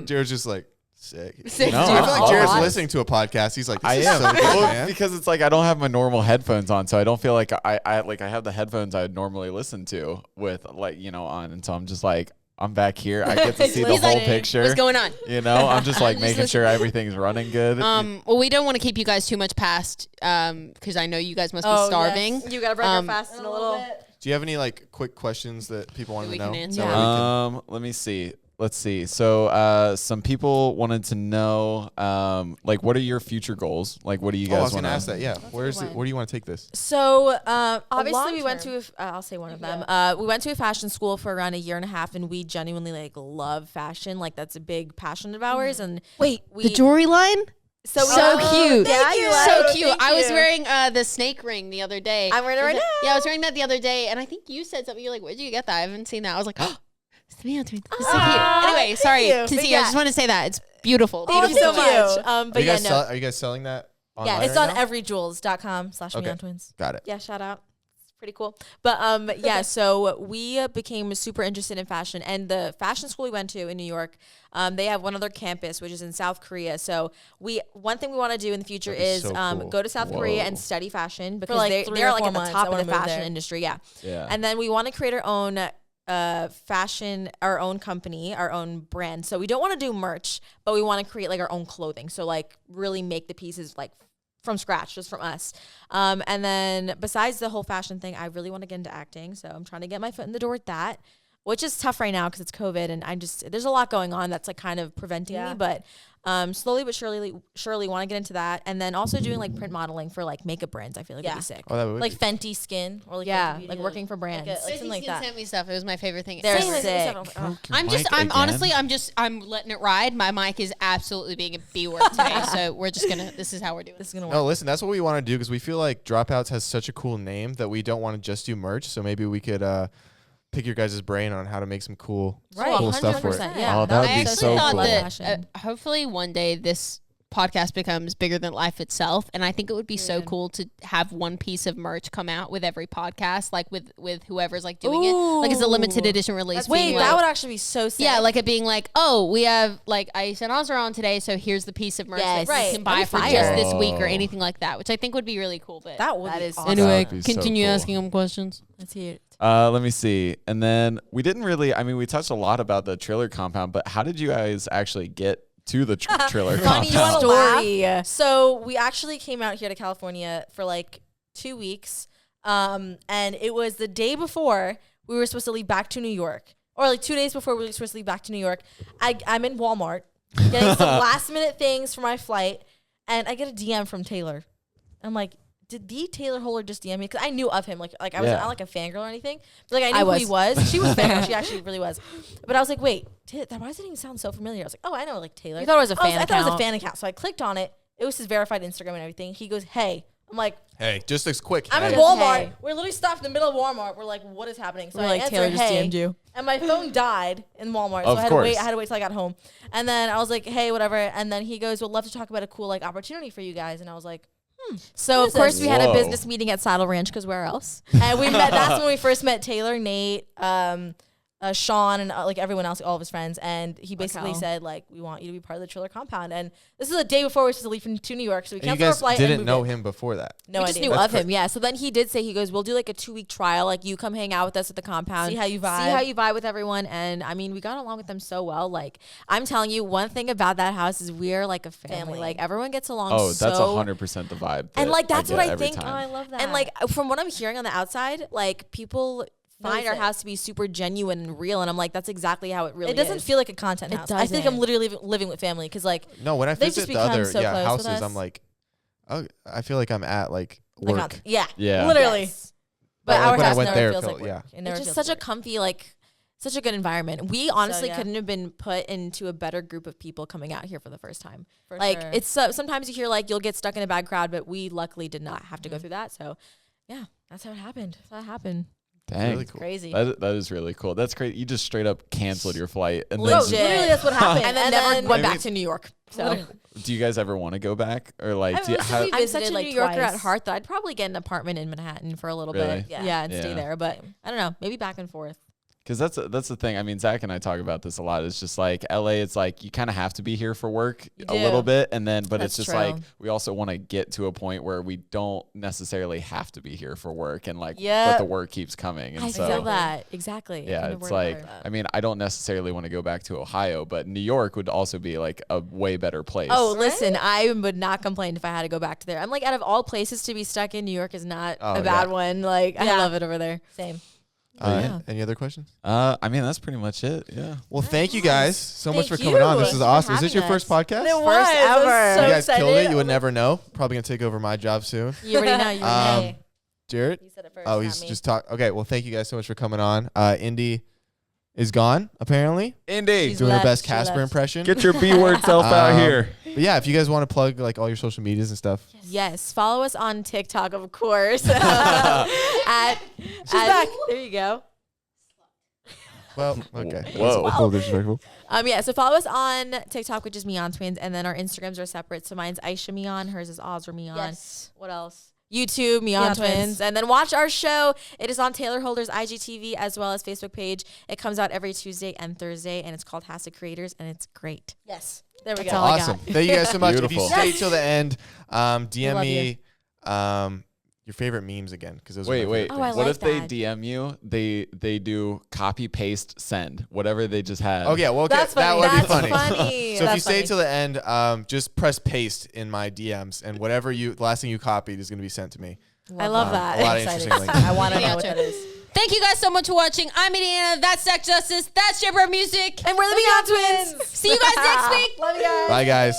Jared's just like sick. Sick. No, I feel I'm like Jared's all- listening to a podcast. He's like, this I is am so good, Well, man. because it's like I don't have my normal headphones on, so I don't feel like I have the headphones I would normally listen to with on, and so I'm just like I'm back here. I get to see the He's whole like, picture. What's going on? I'm just like Just making listen. sure everything's running good. Well, we don't want to keep you guys too much past because I know you guys must be starving. You gotta break Um, her fast in a little. Do you have any like quick questions that people want to We know? can answer. That way we can- Let me see. Let's see. So, some people wanted to know, like, what are your future goals? Like, what do you Oh, I guys was want gonna ask that. Yeah. Where good one. do you want to take this? So Obviously, we went long-term. to. I'll say one of them. We went to a fashion school for around a year and a half, and we genuinely like love fashion. Like that's a big passion of ours. And Wait, we the jewelry line? so So cute. Thank you. So Thank cute. I was you. wearing the snake ring the other day. I'm wearing it right Is now. Yeah, I was wearing that the other day, and I think you said something. You're like, "Where'd you get that?" I haven't seen that. I was like, "Oh, it's the Mian Twins. It's so cute." Anyway, sorry, you. continue. But I yeah. just want to say that it's beautiful. Thank Beautiful. you so much. Are But you yeah, guys no. are you guys selling that? Yeah, Online it's right on now? everyjewels.com/Mian Twins. Got it. Yeah, shout out. It's pretty cool. But yeah, so we became super interested in fashion, and the fashion school we went to in New York, they have one other campus which is in South Korea. So one thing we want to do in the future That'd be is so cool. go to South Korea Whoa. and study fashion because like they're 3 they're or like 4 at the months. top I of the wanna move fashion there. industry. Yeah. Yeah. And then we want to create our own fashion, our own company, our own brand. So we don't want to do merch, but we want to create like our own clothing. So like really make the pieces like from scratch, just from us. And then besides the whole fashion thing, I really want to get into acting. So I'm trying to get my foot in the door with that, which is tough right now because it's COVID and there's a lot going on that's like kind of preventing me. But slowly but surely want to get into that. And then also doing like print modeling for like makeup brands. I feel like it'd be sick. Oh, that would Like be. Fenty Skin or like Yeah, Fenty Beauty, like working for brands. like something like that. Sent me stuff. It was my favorite thing. They're Same. sick. I'm letting it ride. My mic is absolutely being a B word today. So this is how we're doing This is gonna work. No, listen, that's what we want to do because we feel like Dropouts has such a cool name that we don't want to just do merch. So maybe we could pick your guys' brain on how to make some cool stuff for it. 100%, yeah. Oh, that would I be actually so thought cool. that hopefully one day this podcast becomes bigger than life itself, and I think it would be so cool to have one piece of merch come out with every podcast, like with whoever's like doing it, like it's a limited edition release. Wait, being that like, would actually be so sick. yeah, like it being like, oh, we have like Aisha and Azra on today, so here's the piece of merch Yes. that Right. you can buy That'd for be just fire. this week or anything like that, which I think would be really cool. But that would That be is awesome. anyway, That'd be so continue cool. asking them questions. Let's hear it. Let me see. And then we didn't really, I mean, we touched a lot about the Triller compound, but how did you guys actually get to the Triller Funny compound? story. So we actually came out here to California for like 2 weeks. And it was the day before we were supposed to leave back to New York. Or like 2 days before we were supposed to leave back to New York. I'm in Walmart getting some last minute things for my flight. And I get a DM from Taylor. I'm like, did the Taylor Holder just DM me? Because I knew of him. Like I was not like a fangirl or anything. But like I knew who he was. She was a fangirl. She actually really was. But I was like, wait, why does it even sound so familiar? I was like, oh, I know like Taylor. You thought it was a fan I thought it was a account. fan account. So I clicked on it. It was his verified Instagram and everything. He goes, hey. I'm like, Hey, just as quick. I'm in hey. Walmart. Hey. We're literally stopped in the middle of Walmart. We're like, what is happening? So We're I like, answer, Taylor just hey. DM'd you. And my phone died in Walmart. Of So I had course. to wait till I got home. And then I was like, hey, whatever. And then he goes, we'd love to talk about a cool like opportunity for you guys. And I was like, So What of is course this? we had a Whoa. business meeting at Saddle Ranch because where else? and we met. That's when we first met Taylor, Nate, Sean, and like everyone else, all of his friends. And he basically Raquel. said like, we want you to be part of the Triller compound. And this is the day before we were supposed to leave to New York. So we And you canceled our guys flight. and didn't moved know in. him before that. No we idea. just knew of him, yeah. So then he did say, he goes, we'll do like a 2-week trial. Like you come hang out with us at the compound. See how you See vibe. how you vibe with everyone. And I mean, we got along with them so well. Like I'm telling you, one thing about that house is we're like a family. Family. Like everyone gets along Oh, so that's 100% the vibe. And that like that's get what I every think. time. love that. And like from what I'm hearing on the outside, like people find Notice our it. house to be super genuine and real. And I'm like, that's exactly how it really it doesn't is. feel like a content It house. I feel like I'm doesn't. literally living with family because like No, when I They've visit just the other become so close with houses, us. I'm like, oh, I feel like I'm at like like, work. yeah, Yeah. literally. Yes. But Like, our when I house went never there, feels felt- like work. yeah. It never It's just feels such a like work. comfy, like such a good environment. We honestly yeah. couldn't have been put into a better group of people coming out here for the first time. For Like sure. it's sometimes you hear like you'll get stuck in a bad crowd, but we luckily did not have to go through that. So yeah, That's how it happened. that happened. Dang. Really cool. Crazy. That is really cool. That's great. You just straight up canceled your flight. And then Legit. Literally, that's what happened. And then never went Maybe- back to New York. So do you guys ever want to go back? Or like, do you, I've how, listened I'm such a visited, like, New Yorker at twice. heart that I'd probably get an apartment in Manhattan for a little Really? bit. Yeah. And stay Yeah. there. But I don't know, maybe back and forth. Because that's the thing. I mean, Zach and I talk about this a lot. It's just like LA. It's like you kind of have to be here for work a do. little bit, and then but That's it's just true. like we also want to get to a point where we don't necessarily have to be here for work, and like Yeah. but the work keeps coming, and I so feel that. Exactly. I yeah, couldn't it's have worded like better. I mean, I don't necessarily want to go back to Ohio, but New York would also be like a way better place. Oh, listen, I would not complain if I had to go back to there. I'm like, out of all places to be stuck in, New York is not Oh, a bad yeah. one. Like, I Yeah. love it over there. Same. yeah. Any other questions? I mean, that's pretty much it. Yeah. Well, thank you guys so much for Thank coming on. you. This is Thanks for awesome. Is this your having first us. podcast? It was. First I was ever. so You guys killed excited. it. You would never know. Probably gonna take over my job soon. You already know. You already know. Um, Jared. He said it first. Oh, not he's me. just talk. Okay. Well, thank you guys so much for coming on. Indy is gone apparently. Indy, She's Doing her left, best she Casper left. impression. get your B word self out Um, here. But yeah, if you guys want to plug like all your social medias and stuff. Yes. Follow us on TikTok, of course. At back. There you go. Well, okay. Whoa. That's a little disrespectful. Yeah, so follow us on TikTok, which is Mian Twins, and then our Instagrams are separate. So mine's Aisha Mian, hers is Azra Mian. Yes. What else? YouTube, Mian Mian Twins. Twins. And then watch our show. It is on Taylor Holder's IGTV as well as Facebook page. It comes out every Tuesday and Thursday, and it's called Hashtag Creators, and it's great. Yes. There we That's go. all I Awesome. got. Thank you guys so much. If you Beautiful. stay till the end, DM love me your favorite memes again, because those. Wait. Are my favorite Oh, I things. What like if they that. DM you? They do copy paste send whatever they just had. Okay, well, That's that funny. would That's be funny. funny. So if That's you stay funny. till the end, just press paste in my DMs, and whatever the last thing you copied is going to be sent to me. I love that. A lot of Excited. interesting links. I want to know what Outro. that is. Thank you guys so much for watching. I'm Indiana. That's Zach Justice. That's Chamberlain Music. And we're the Mian Twins. See you guys next week. Love you guys. Bye, guys.